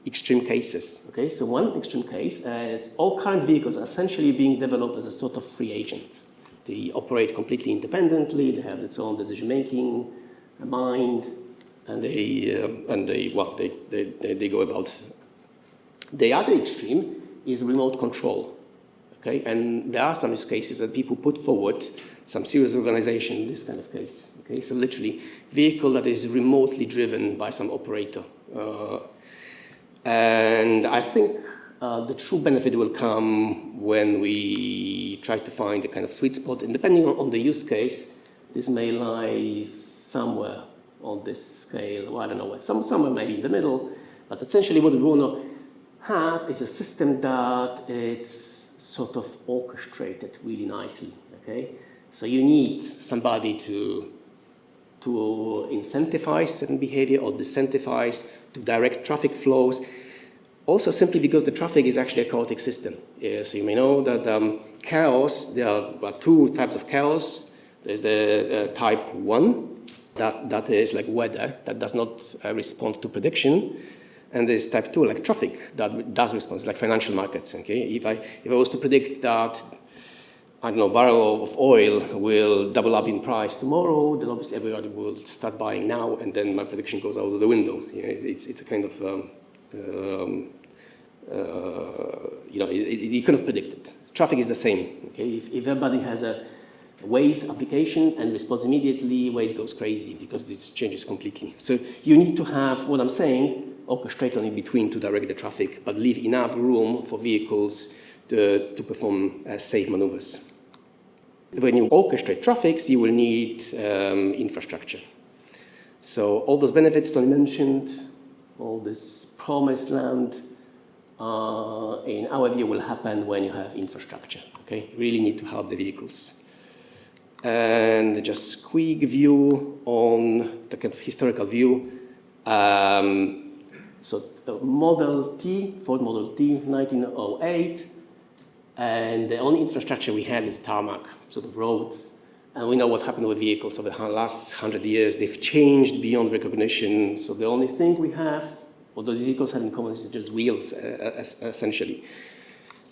S6: extreme cases. Okay, so one extreme case is all current vehicles are essentially being developed as a sort of free agent. They operate completely independently. They have its own decision-making, mind, and they go about. The other extreme is remote control. Okay, and there are some use cases that people put forward some serious organization in this kind of case. Okay, so literally, vehicle that is remotely driven by some operator. And I think the true benefit will come when we try to find a kind of sweet spot. And depending on the use case, this may lie somewhere on this scale. Well, I don't know where. Somewhere maybe in the middle. But essentially what we want to have is a system that it's sort of orchestrated really nicely. Okay? So you need somebody to incentivize certain behavior or disincentivize, to direct traffic flows. Also simply because the traffic is actually a chaotic system. So you may know that chaos, there are two types of chaos. There's the type 1, that is like weather, that does not respond to prediction. And there's type 2, like traffic, that does respond, like financial markets. Okay? If I was to predict that, I don't know, barrel of oil will double up in price tomorrow, then obviously everybody will start buying now, and then my prediction goes out of the window. It's a kind of, you cannot predict it. Traffic is the same. Okay? If everybody has a Waze application and responds immediately, Waze goes crazy because it changes completely. So you need to have, what I'm saying, orchestrate in between to direct the traffic, but leave enough room for vehicles to perform safe maneuvers. When you orchestrate traffic, you will need infrastructure. So all those benefits Tony mentioned, all this promised land, in our view, will happen when you have infrastructure. Okay, you really need to help the vehicles. And just quick view on the kind of historical view. So Model T, Ford Model T, 1908, and the only infrastructure we had is tarmac, sort of roads. And we know what happened with vehicles over the last 100 years. They've changed beyond recognition. So the only thing we have, although the vehicles have in common, is just wheels, essentially.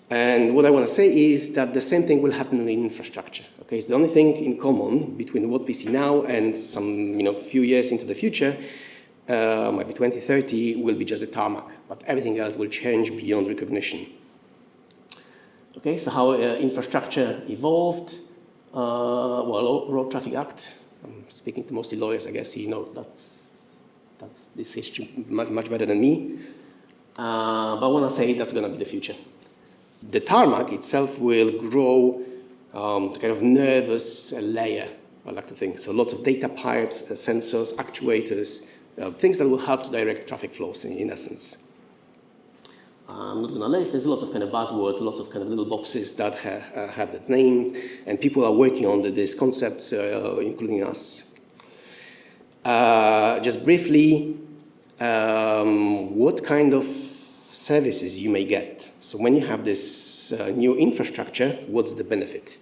S6: And what I want to say is that the same thing will happen in infrastructure. Okay, it's the only thing in common between what we see now and some, few years into the future, maybe 2030, will be just the tarmac, but everything else will change beyond recognition. Okay, so how infrastructure evolved? Road Traffic Act. I'm speaking to mostly lawyers, I guess. That's this history much better than me. But I want to say that's going to be the future. The tarmac itself will grow the kind of nervous layer, I like to think. So lots of data pipes, sensors, actuators, things that will help to direct traffic flows in essence. I'm not going to list. There's lots of kind of buzzwords, lots of kind of little boxes that have that name, and people are working on these concepts, including us. Just briefly, what kind of services you may get. So when you have this new infrastructure, what's the benefit?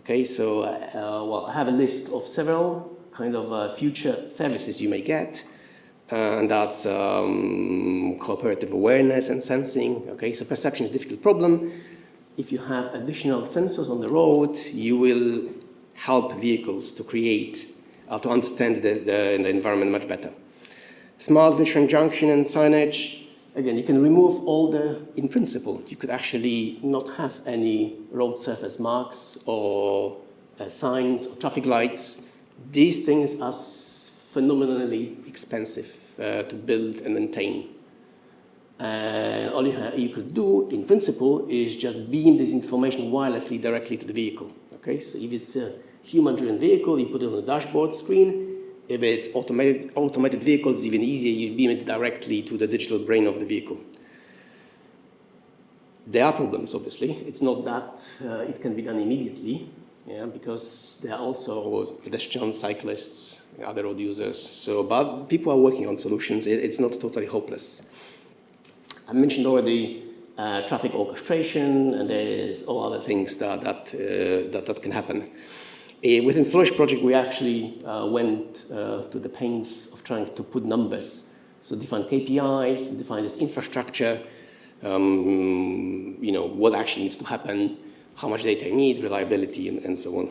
S6: Okay, so I have a list of several kind of future services you may get. And that's cooperative awareness and sensing. Okay, so perception is a difficult problem. If you have additional sensors on the road, you will help vehicles to create, to understand the environment much better. Smart vision junction and signage. Again, you can remove all in principle, you could actually not have any road surface marks or signs or traffic lights. These things are phenomenally expensive to build and maintain. And all you could do, in principle, is just beam this information wirelessly directly to the vehicle. Okay, so if it's a human-driven vehicle, you put it on the dashboard screen. If it's automated vehicle, it's even easier. You beam it directly to the digital brain of the vehicle. There are problems, obviously. It's not that it can be done immediately, because there are also pedestrians, cyclists, other road users. So, but people are working on solutions. It's not totally hopeless. I mentioned already traffic orchestration, and there's all other things that can happen. Within Flourish project, we actually went to the pains of trying to put numbers. So define KPIs, define this infrastructure, what actually needs to happen, how much data you need, reliability, and so on.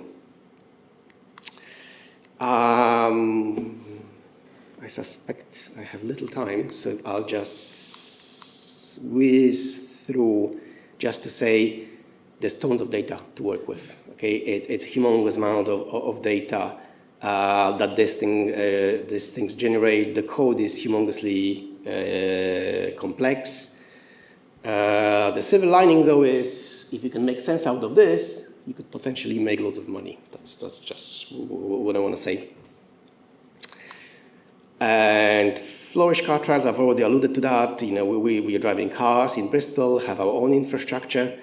S6: I suspect I have little time, so I'll just whiz through just to say there's tons of data to work with. Okay, it's a humongous amount of data that these things generate. The code is humongously complex. The silver lining, though, is if you can make sense out of this, you could potentially make lots of money. That's just what I want to say. And Flourish CarTrans, I've already alluded to that. You know, we are driving cars in Bristol, have our own infrastructure,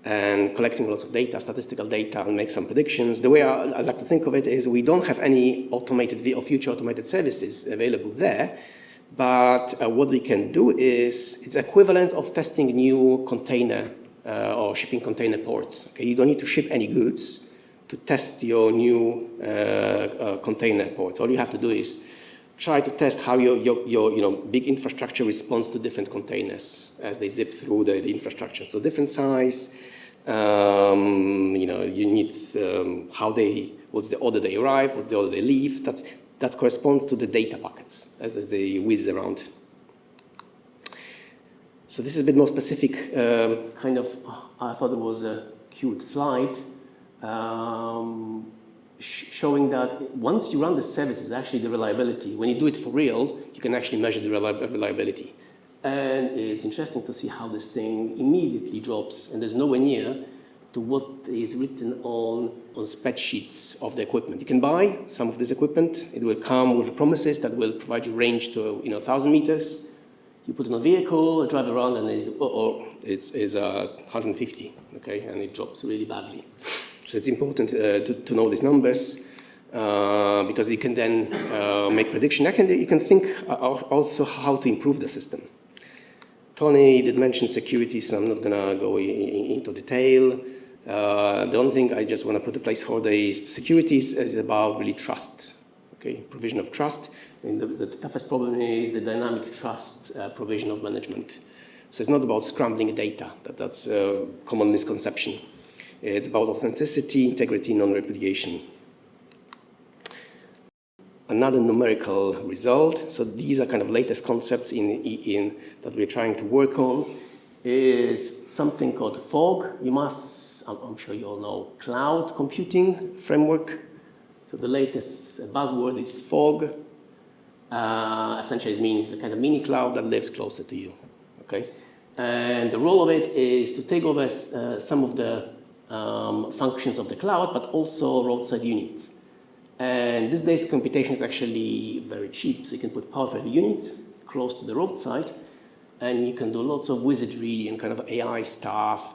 S6: and collecting lots of data, statistical data, and make some predictions. The way I like to think of it is we don't have any automated or future automated services available there, but what we can do is it's equivalent of testing new container or shipping container ports. Okay? You don't need to ship any goods to test your new container ports. All you have to do is try to test how your big infrastructure responds to different containers as they zip through the infrastructure. So different size, you need what's the order they arrive, what's the order they leave. That corresponds to the data packets as they whiz around. So this is a bit more specific, I thought it was a cute slide. Showing that once you run the services, actually the reliability, when you do it for real, you can actually measure the reliability. And it's interesting to see how this thing immediately drops, and there's nowhere near to what is written on spreadsheets of the equipment. You can buy some of this equipment. It will come with promises that will provide you range to 1,000 meters. You put it on a vehicle, drive around, and it's 150, okay, and it drops really badly. So it's important to know these numbers because you can then make prediction. You can think also how to improve the system. Tony did mention security, so I'm not going to go into detail. The only thing I just want to put a placeholder is security is about really trust, okay, provision of trust. And the toughest problem is the dynamic trust provision of management. So it's not about scrambling data. That's a common misconception. It's about authenticity, integrity, non-repudiation. Another numerical result, so these are kind of latest concepts that we're trying to work on, is something called FOG. I'm sure you all know, cloud computing framework. So the latest buzzword is FOG. Essentially it means a kind of mini cloud that lives closer to you, okay? And the role of it is to take over some of the functions of the cloud, but also roadside unit. And these days, computation is actually very cheap. So you can put powerful units close to the roadside, and you can do lots of wizardry and kind of AI stuff,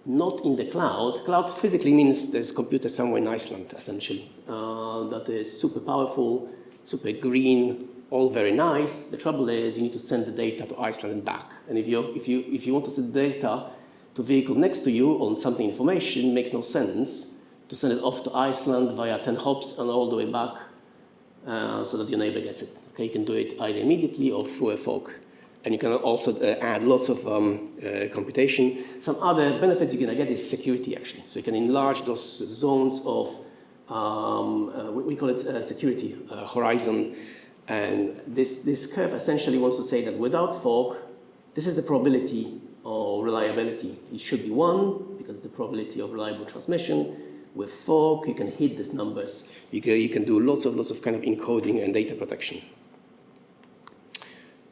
S6: not in the cloud. Cloud physically means there's a computer somewhere in Iceland, essentially, that is super powerful, super green, all very nice. The trouble is you need to send the data to Iceland and back. And if you want to send data to a vehicle next to you on something information, it makes no sense to send it off to Iceland via 10 hops and all the way back so that your neighbor gets it. Okay, you can do it either immediately or through a fork. And you can also add lots of computation. Some other benefits you're going to get is security, actually. So you can enlarge those zones of, we call it security horizon. And this curve essentially wants to say that without fog, this is the probability or reliability. It should be 1 because it's the probability of reliable transmission. With fog, you can hit these numbers. You can do lots of kind of encoding and data protection.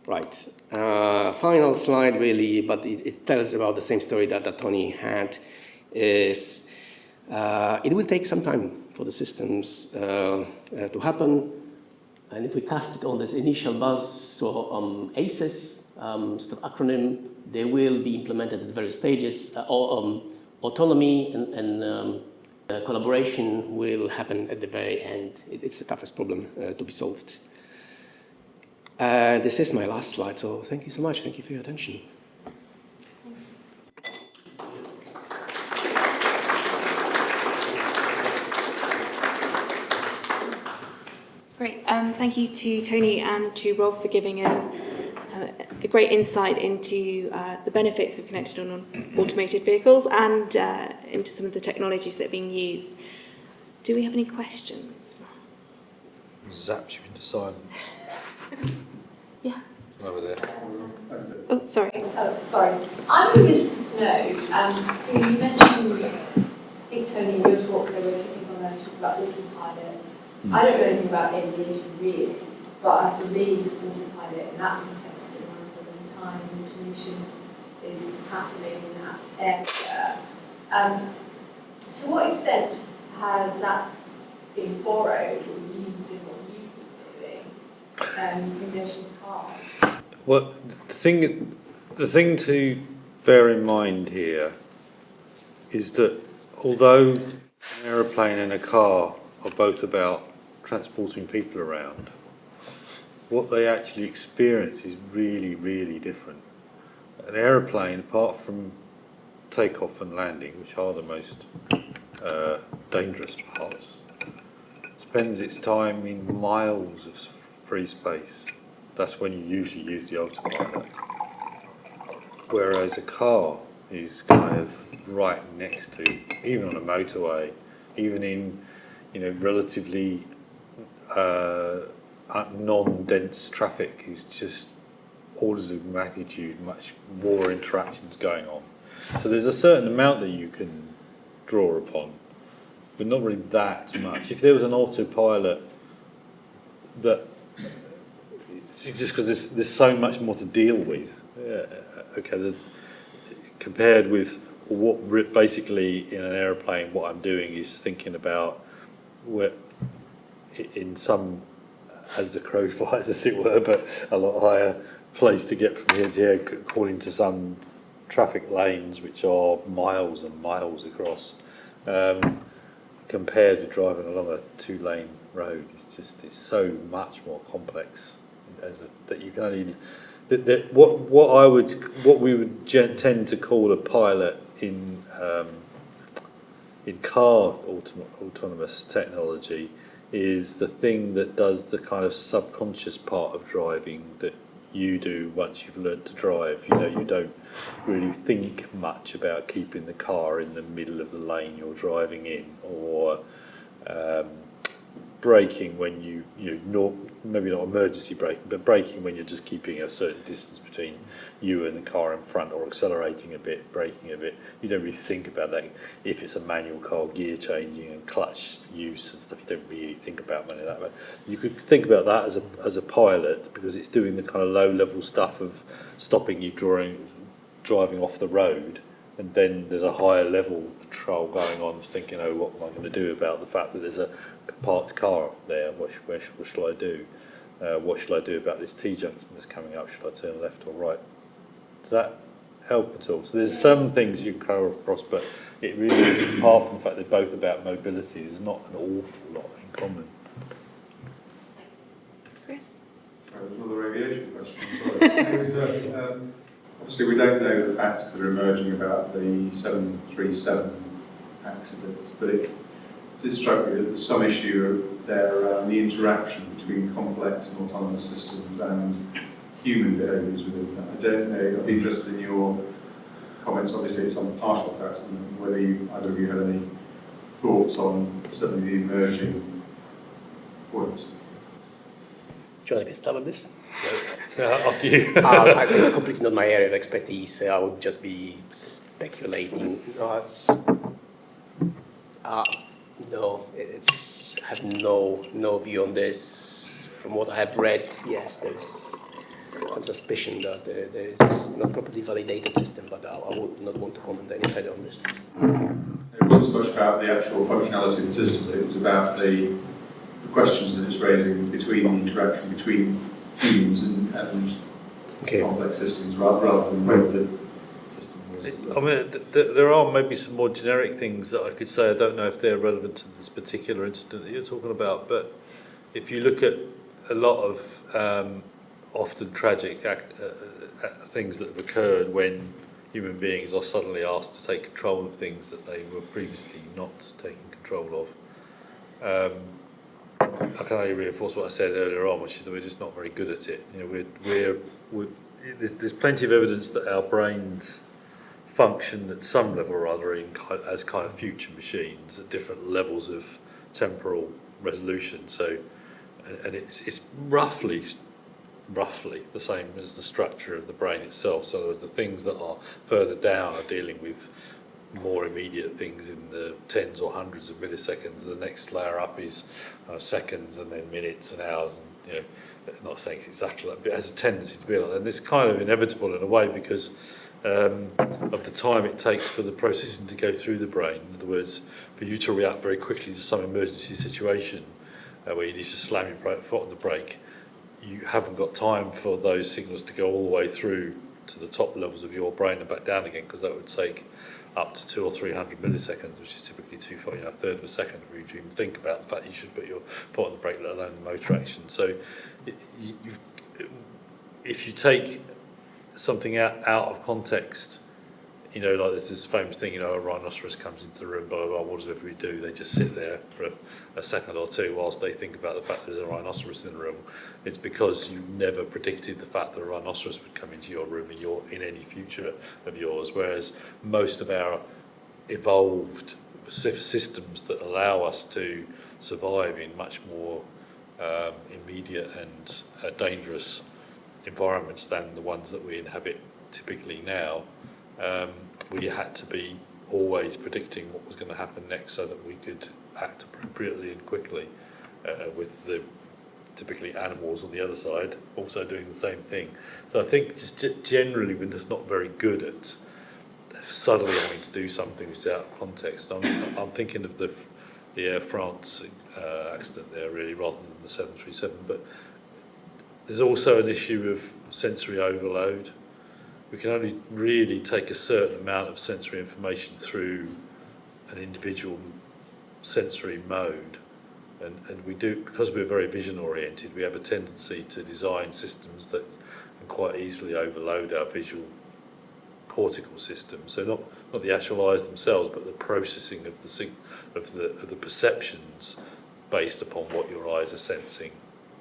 S6: Right. Final slide, really, but it tells about the same story that Tony had. Is it will take some time for the systems to happen. And if we cast it on this initial buzz, so ACES, sort of acronym, they will be implemented at various stages. Autonomy and collaboration will happen at the very end. It's the toughest problem to be solved. This is my last slide, so thank you so much. Thank you for your attention.
S1: Great. Thank you to Tony and to Rob for giving us a great insight into the benefits of connected and automated vehicles and into some of the technologies that are being used. Do we have any questions?
S2: Zaps you into silence.
S1: Yeah.
S2: Over there.
S1: Oh, sorry.
S7: Oh, sorry. I'm interested to know, So you mentioned, I think Tony, in your talk, there were things on there to talk about autopilot. I don't know anything about aviation really, but I believe autopilot in that context is one of the time automation is happening in that area. To what extent has that been borrowed or used in what you've been doing in relation to cars?
S8: Well, the thing to bear in mind here is that although an aeroplane and a car are both about transporting people around, what they actually experience is really, really different. An aeroplane, apart from takeoff and landing, which are the most dangerous parts, spends its time in miles of free space. That's when you usually use the autopilot. Whereas a car is kind of right next to, even on a motorway, even in relatively non-dense traffic, is just orders of magnitude much more interactions going on. So there's a certain amount that you can draw upon, but not really that much. If there was an autopilot that, just because there's so much more to deal with, compared with what basically in an aeroplane, what I'm doing is thinking about where in some, as the crow flies, as it were, but a lot higher place to get from here to here, according to some traffic lanes which are miles and miles across, compared with driving along a two-lane road. It's so much more complex that you can only what we would tend to call a pilot in car autonomous technology is the thing that does the kind of subconscious part of driving that you do once you've learned to drive. You don't really think much about keeping the car in the middle of the lane you're driving in, or braking when maybe not emergency braking, but braking when you're just keeping a certain distance between you and the car in front, or accelerating a bit, braking a bit. You don't really think about that. If it's a manual car, gear changing and clutch use and stuff, you don't really think about any of that. But you could think about that as a pilot, because it's doing the kind of low level stuff of stopping you driving off the road, and then there's a higher level control going on, thinking, oh, what am I going to do about the fact that there's a parked car there? What shall I do? What shall I do about this T-junction that's coming up? Should I turn left or right? Does that help at all? So there's some things you can come across, but it really is, apart from the fact they're both about mobility, there's not an awful lot in common.
S1: Chris?
S9: There's another aviation question. Obviously, we don't know the facts that are emerging about the 737 accidents, but it did strike me that there's some issue there around the interaction between complex and autonomous systems and human behaviours within that. I don't know, I'd be interested in your comments. Obviously, it's on partial facts, and whether either of you had any thoughts on certainly the emerging points.
S6: Do you want to get started on this?
S8: After you.
S6: It's completely not my area of expertise. I would just be speculating. No, I have no view on this. From what I have read, yes, there's some suspicion that there is not properly validated system, but I would not want to comment any further on this.
S9: It wasn't so much about the actual functionality of the system, but it was about the questions that it's raising between the interaction between humans and complex systems, rather than whether the system was.
S8: I mean, there are maybe some more generic things that I could say. I don't know if they're relevant to this particular incident that you're talking about, but if you look at a lot of often tragic things that have occurred when human beings are suddenly asked to take control of things that they were previously not taking control of. I can only reinforce what I said earlier on, which is that we're just not very good at it. There's plenty of evidence that our brains function at some level or other as kind of future machines at different levels of temporal resolution. So, and it's roughly
S2: roughly the same as the structure of the brain itself. So in other words, the things that are further down are dealing with more immediate things in the tens or hundreds of milliseconds. The next layer up is seconds, and then minutes and hours, and not saying exactly that, but it has a tendency to be like that. And it's kind of inevitable in a way because of the time it takes for the processing to go through the brain. In other words, for you to react very quickly to some emergency situation where you need to slam your foot on the brake, you haven't got time for those signals to go all the way through to the top levels of your brain and back down again, because that would take up to 200 or 300 milliseconds, which is typically too far, a third of a second for you to even think about the fact that you should put your foot on the brake, let alone the motor action. So if you take something out of context, like there's this famous thing, a rhinoceros comes into the room, blah, blah, blah, what does everybody do? They just sit there for a second or two whilst they think about the fact that there's a rhinoceros in the room. It's because you never predicted the fact that a rhinoceros would come into your room in any future of yours, whereas most of our evolved systems that allow us to survive in much more immediate and dangerous environments than the ones that we inhabit typically now, we had to be always predicting what was going to happen next so that we could act appropriately and quickly, with the typically animals on the other side also doing the same thing. So I think just generally we're just not very good at suddenly having to do something which is out of context. I'm thinking of the Air France accident there really, rather than the 737, but there's also an issue of sensory overload. We can only really take a certain amount of sensory information through an individual sensory mode, and we do, because we're very vision oriented, we have a tendency to design systems that can quite easily overload our visual cortical system. So not the actual eyes themselves, but the processing of the perceptions based upon what your eyes are sensing.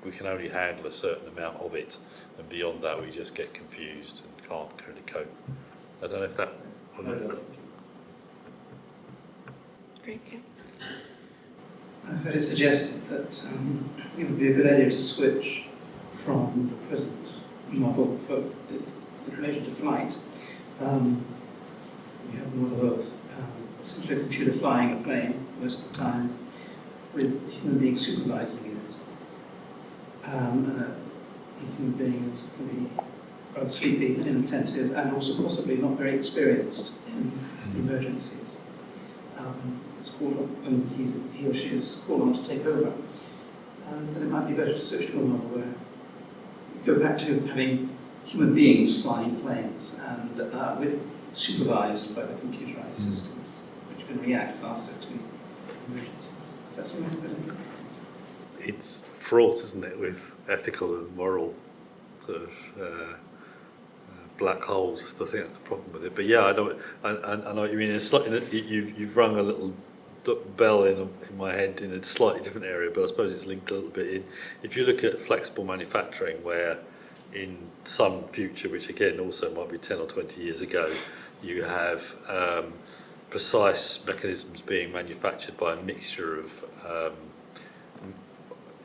S2: We can only handle a certain amount of it, and beyond that we just get confused and can't really cope. I don't know if that...
S1: Great, yeah.
S10: I've heard it suggested that it would be a good idea to switch from the present model for in relation to flight. We have a model of essentially a computer flying a plane most of the time with human beings supervising it. A human being can be rather sleepy and inattentive and also possibly not very experienced in emergencies. It's called on, and he or she is called on to take over. Then it might be better to switch to a model where we go back to having human beings flying planes and supervised by the computerized systems, which can react faster to emergencies. Does that seem like a good idea?
S2: It's fraught, isn't it, with ethical and moral sort of black holes. I think that's the problem with it. But yeah, I know what you mean. It's slightly, you've rung a little bell in my head in a slightly different area, but I suppose it's linked a little bit in. If you look at flexible manufacturing, where in some future, which again also might be 10 or 20 years ago, you have precise mechanisms being manufactured by a mixture of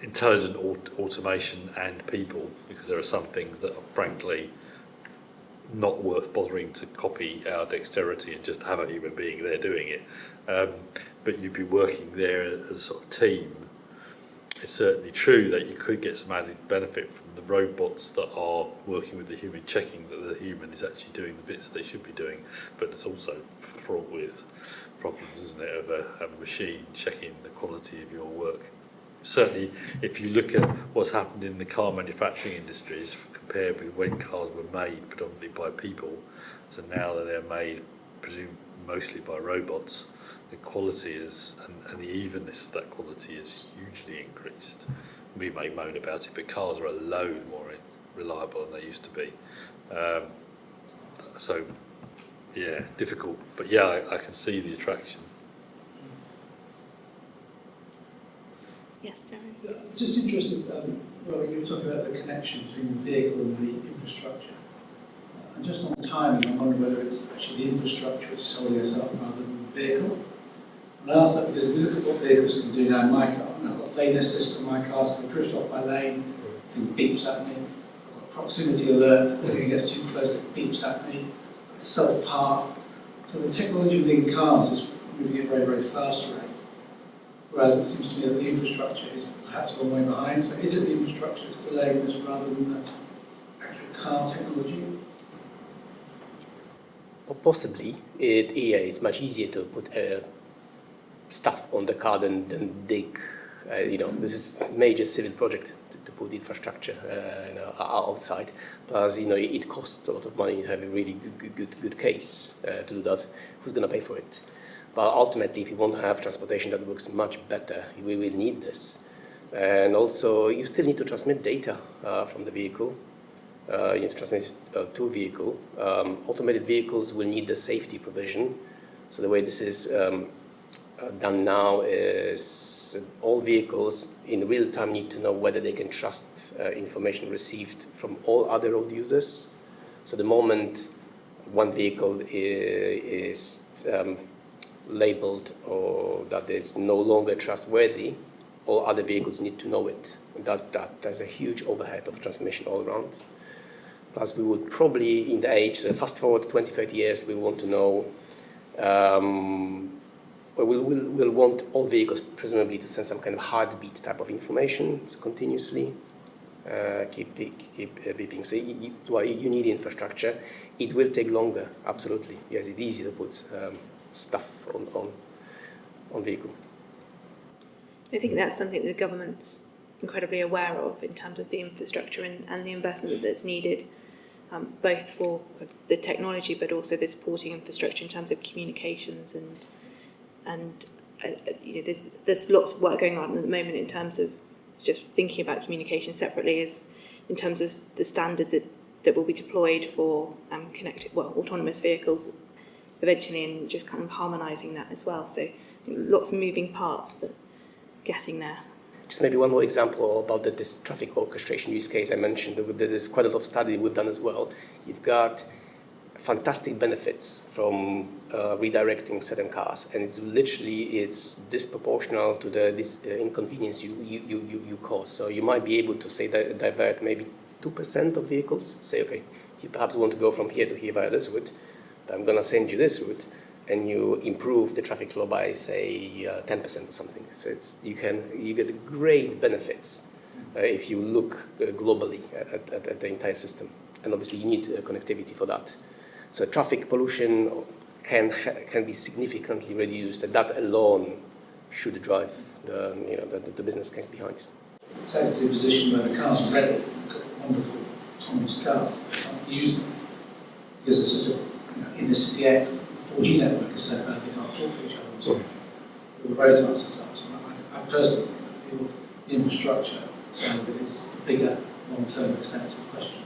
S2: intelligent automation and people, because there are some things that are frankly not worth bothering to copy our dexterity and just have a human being there doing it. But you'd be working there as a sort of team. It's certainly true that you could get some added benefit from the robots that are working with the human, checking that the human is actually doing the bits they should be doing, but it's also fraught with problems, isn't it, of a machine checking the quality of your work. Certainly, if you look at what's happened in the car manufacturing industries compared with when cars were made predominantly by people, so now that they're made, presumably mostly by robots, the quality is, and the evenness of that quality is hugely increased. We may moan about it, but cars are a load more reliable than they used to be. So, yeah, difficult. But yeah, I can see the attraction.
S1: Yes, Jeremy.
S10: Just interested, Robert, you were talking about the connection between the vehicle and the infrastructure. And just on timing, I'm wondering whether it's actually the infrastructure which is holding us up rather than the vehicle. And I ask that because if we look at what vehicles can do now in my car, I've got a lane assist on my car, so I drift off my lane, the thing beeps at me, proximity alert, if it gets too close, it beeps at me, self-park. So the technology within cars is moving at a very, very fast rate, whereas it seems to me that the infrastructure is perhaps a long way behind. So is it the infrastructure that's delaying this rather than the actual car technology?
S6: Possibly, it's much easier to put stuff on the car than dig. This is a major civil project to put infrastructure outside. Plus, it costs a lot of money to have a really good case to do that. Who's going to pay for it? But ultimately, if you want to have transportation that works much better, we will need this. And also, you still need to transmit data from the vehicle. You need to transmit to vehicle. Automated vehicles will need the safety provision. So the way this is done now is all vehicles in real time need to know whether they can trust information received from all other road users. So the moment one vehicle is labeled or that it's no longer trustworthy, all other vehicles need to know it. There's a huge overhead of transmission all around. Plus, we would probably, in the age, fast forward 20, 30 years, we want to know, we'll want all vehicles presumably to send some kind of heartbeat type of information, so continuously keep beeping. So you need infrastructure. It will take longer, absolutely. Yes, it's easy to put stuff on vehicle.
S1: I think that's something the government's incredibly aware of in terms of the infrastructure and the investment that's needed, both for the technology but also the supporting infrastructure in terms of communications and there's lots of work going on at the moment in terms of just thinking about communication separately as in terms of the standard that will be deployed for autonomous vehicles eventually, and just kind of harmonising that as well. So lots of moving parts, but getting there.
S6: Just maybe one more example about this traffic orchestration use case I mentioned. There's quite a lot of study we've done as well. You've got fantastic benefits from redirecting certain cars, and it's disproportional to the inconvenience you cause. So you might be able to say that divert maybe 2% of vehicles. Say, okay, you perhaps want to go from here to here via this route, but I'm going to send you this route, and you improve the traffic flow by say 10% or something. So you get great benefits if you look globally at the entire system, and obviously you need connectivity for that. So traffic pollution can be significantly reduced, and that alone should drive the business case behind it.
S10: That's the position where the car's ready. You've got a wonderful autonomous car. You can't use them because there's such a in the city X, the 4G network is so bad they can't talk to each other. So the roads aren't set up. So I personally feel the infrastructure is a bigger, long-term, expensive question.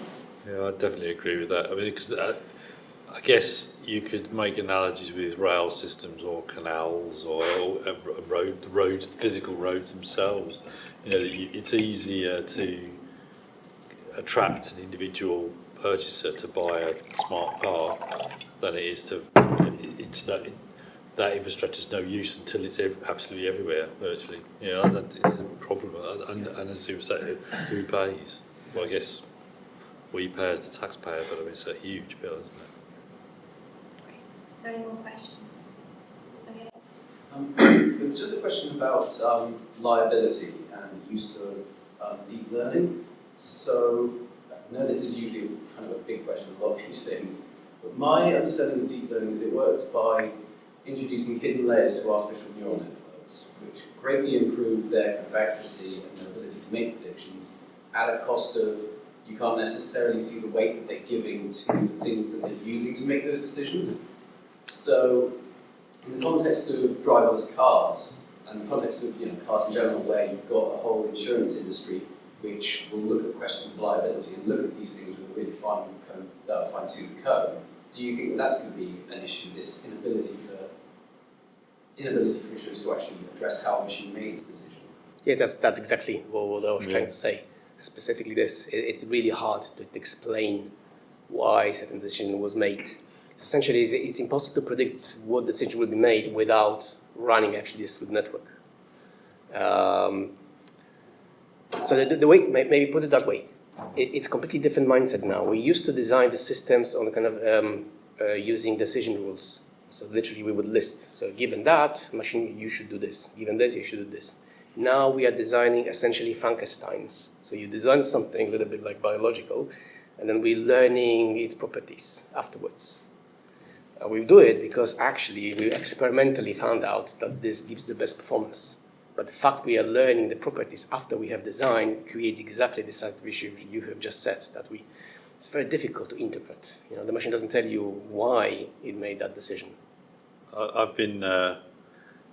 S2: Yeah, I definitely agree with that. I mean, because I guess you could make analogies with rail systems or canals or roads, physical roads themselves. It's easier to attract an individual purchaser to buy a smart car than it is to. That infrastructure is no use until it's absolutely everywhere, virtually. That is a problem. And as you say, who pays? Well, I guess we pay as the taxpayer, but I mean, it's a huge bill, isn't it?
S7: Any more questions? Okay.
S11: Just a question about liability and use of deep learning. So I know this is usually kind of a big question, a lot of these things, but my understanding of deep learning is it works by introducing hidden layers to artificial neural networks, which greatly improve their accuracy and their ability to make predictions at a cost of you can't necessarily see the weight that they're giving to the things that they're using to make those decisions. So, in the context of driverless cars, and the context of cars in general, where you've got a whole insurance industry which will look at questions of liability and look at these things with a really fine-tooth comb, do you think that that's going to be an issue? This inability for insurance to actually address how a machine made its decision? Yeah,
S6: that's exactly what I was trying to say. Specifically, it's really hard to explain why a certain decision was made. Essentially, it's impossible to predict what decision will be made without running actually this through the network. So the way, maybe put it that way, it's a completely different mindset now. We used to design the systems on kind of using decision rules. So literally we would list, so given that, machine, you should do this. Given this, you should do this. Now we are designing essentially Frankensteins. So you design something a little bit like biological, and then we're learning its properties afterwards. We do it because actually we experimentally found out that this gives the best performance. But the fact we are learning the properties after we have designed creates exactly the side issue you have just said, that it's very difficult to interpret. You know, the machine doesn't tell you why it made that decision.
S2: I've been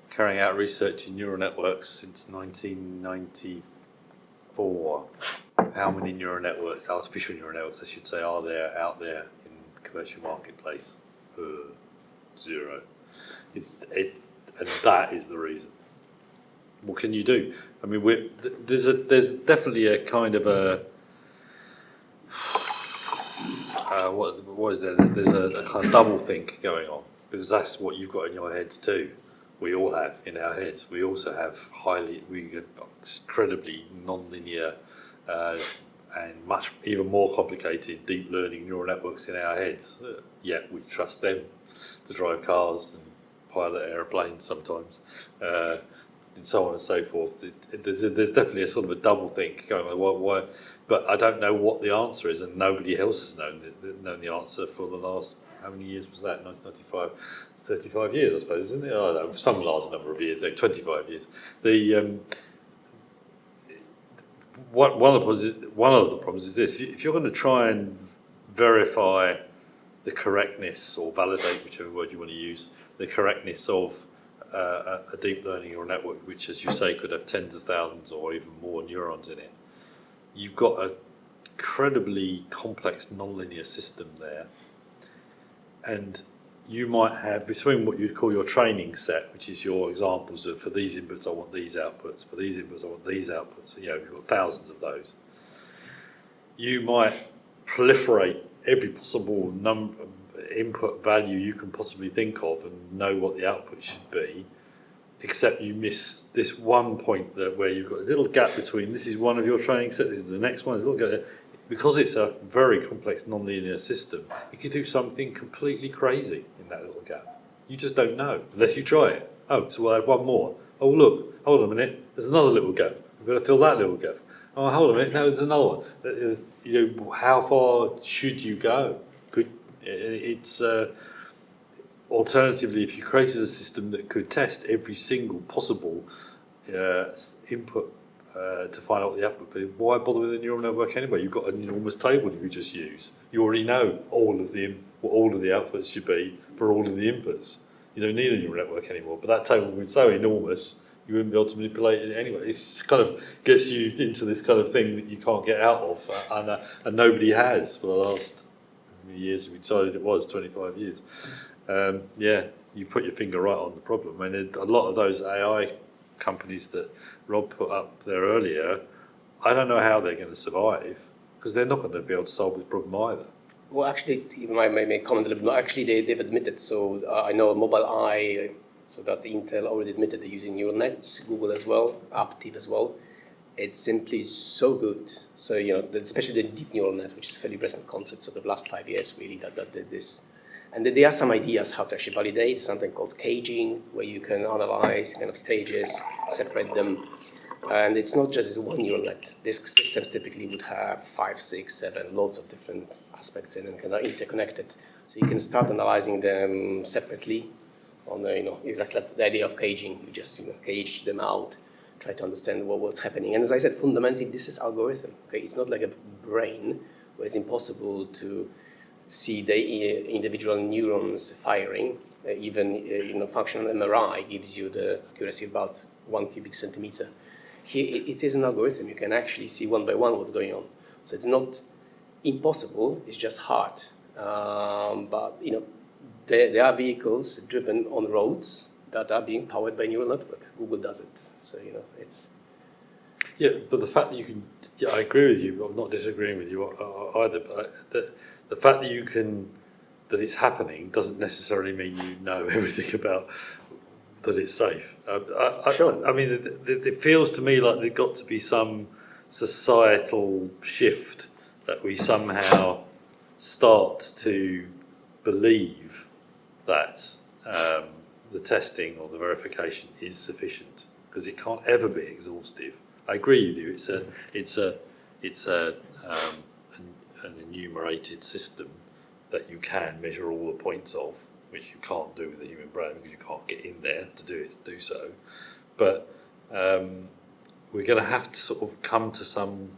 S2: carrying out research in neural networks since 1994. How many neural networks, artificial neural networks I should say, are there out there in the commercial marketplace? Zero. And that is the reason. What can you do? I mean, there's definitely a kind of a what is there? There's a kind of double think going on, because that's what you've got in your heads too. We all have in our heads. We also have incredibly non-linear and much even more complicated deep learning neural networks in our heads. Yet we trust them to drive cars and pilot airplanes sometimes, and so on and so forth. There's definitely a sort of a double think going on. Why? But I don't know what the answer is, and nobody else has known the answer for the last, how many years was that? 1995, 35 years, I suppose, isn't it? I don't know, some large number of years, 25 years. One of the problems is this: if you're going to try and verify the correctness or validate, whichever word you want to use, the correctness of a deep learning neural network, which, as you say, could have tens of thousands or even more neurons in it, you've got an incredibly complex nonlinear system there, and you might have, between what you'd call your training set, which is your examples of, for these inputs I want these outputs, for these inputs I want these outputs, you've got thousands of those. You might proliferate every possible input value you can possibly think of and know what the output should be, except you miss this one point where you've got a little gap between, this is one of your training sets, this is the next one, there's a little gap. Because it's a very complex non-linear system, you could do something completely crazy in that little gap. You just don't know unless you try it. Oh, so we'll add one more. Oh, look, hold on a minute, there's another little gap. We've got to fill that little gap. Oh, hold on a minute, no, there's another one. How far should you go? Alternatively, if you created a system that could test every single possible input to find out what the output would be, why bother with a neural network anyway? You've got an enormous table you could just use. You already know what all of the outputs should be for all of the inputs. You don't need a neural network anymore. But that table would be so enormous, you wouldn't be able to manipulate it anyway. It's kind of gets you into this kind of thing that you can't get out of, and nobody has for the last years. We decided it was 25 years. You put your finger right on the problem. I mean, a lot of those AI companies that Rob put up there earlier, I don't know how they're going to survive, because they're not going to be able to solve this problem either.
S6: Well, actually, even I may comment a little bit more. Actually, they've admitted. So I know Mobileye, so that Intel already admitted they're using neural nets, Google as well, Aptiv as well. It's simply so good. So, especially the deep neural nets, which is a fairly recent concept, so the last 5 years really that did this. And there are some ideas how to actually validate, something called caging, where you can analyze kind of stages, separate them. And it's not just one neural net. These systems typically would have 5, 6, 7, lots of different aspects in and kind of interconnected. So you can start analyzing them separately. Exactly that's the idea of caging. You just cage them out, try to understand what's happening. And as I said, fundamentally, this is algorithm. Okay, it's not like a brain where it's impossible to see the individual neurons firing. Even functional MRI gives you the accuracy of about 1 cubic centimeter. Here, it is an algorithm. You can actually see one by one what's going on. So it's not impossible. It's just hard. But there are vehicles driven on roads that are being powered by neural networks. Google does it. So it's.
S2: Yeah, but the fact that you can, I agree with you. I'm not disagreeing with you either. But the fact that it's happening doesn't necessarily mean you know everything about that it's safe.
S6: Sure.
S2: I mean, it feels to me like there's got to be some societal shift that we somehow start to believe that the testing or the verification is sufficient, because it can't ever be exhaustive. I agree with you. It's an enumerated system that you can measure all the points of, which you can't do with the human brain because you can't get in there to do so. But we're going to have to sort of come to some.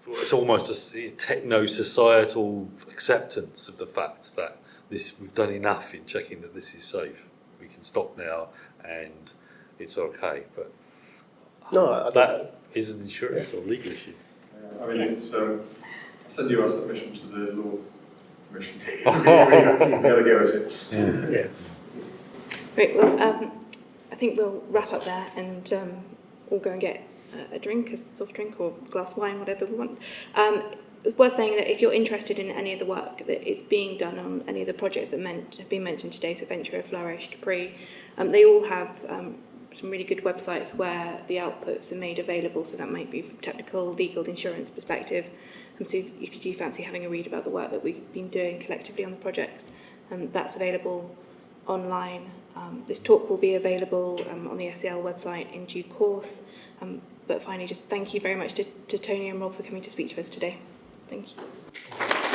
S2: It's almost a techno-societal acceptance of the fact that we've done enough in checking that this is safe. We can stop now, and it's okay. But
S6: No,
S2: that is an insurance or legal issue.
S9: I mean, it's send you our submission to the law commission. We got to go at it.
S8: Yeah.
S1: Great. Well, I think we'll wrap up there and all go and get a drink, a soft drink or a glass of wine, whatever we want. It's worth saying that if you're interested in any of the work that is being done on any of the projects that have been mentioned today, so Ventura, Flourish, Capri, they all have some really good websites where the outputs are made available, so that might be from technical, legal, insurance perspective. So if you do fancy having a read about the work that we've been doing collectively on the projects, that's available online. This talk will be available on the SCL website in due course. But finally, just thank you very much to Tony and Rob for coming to speak to us today. Thank you.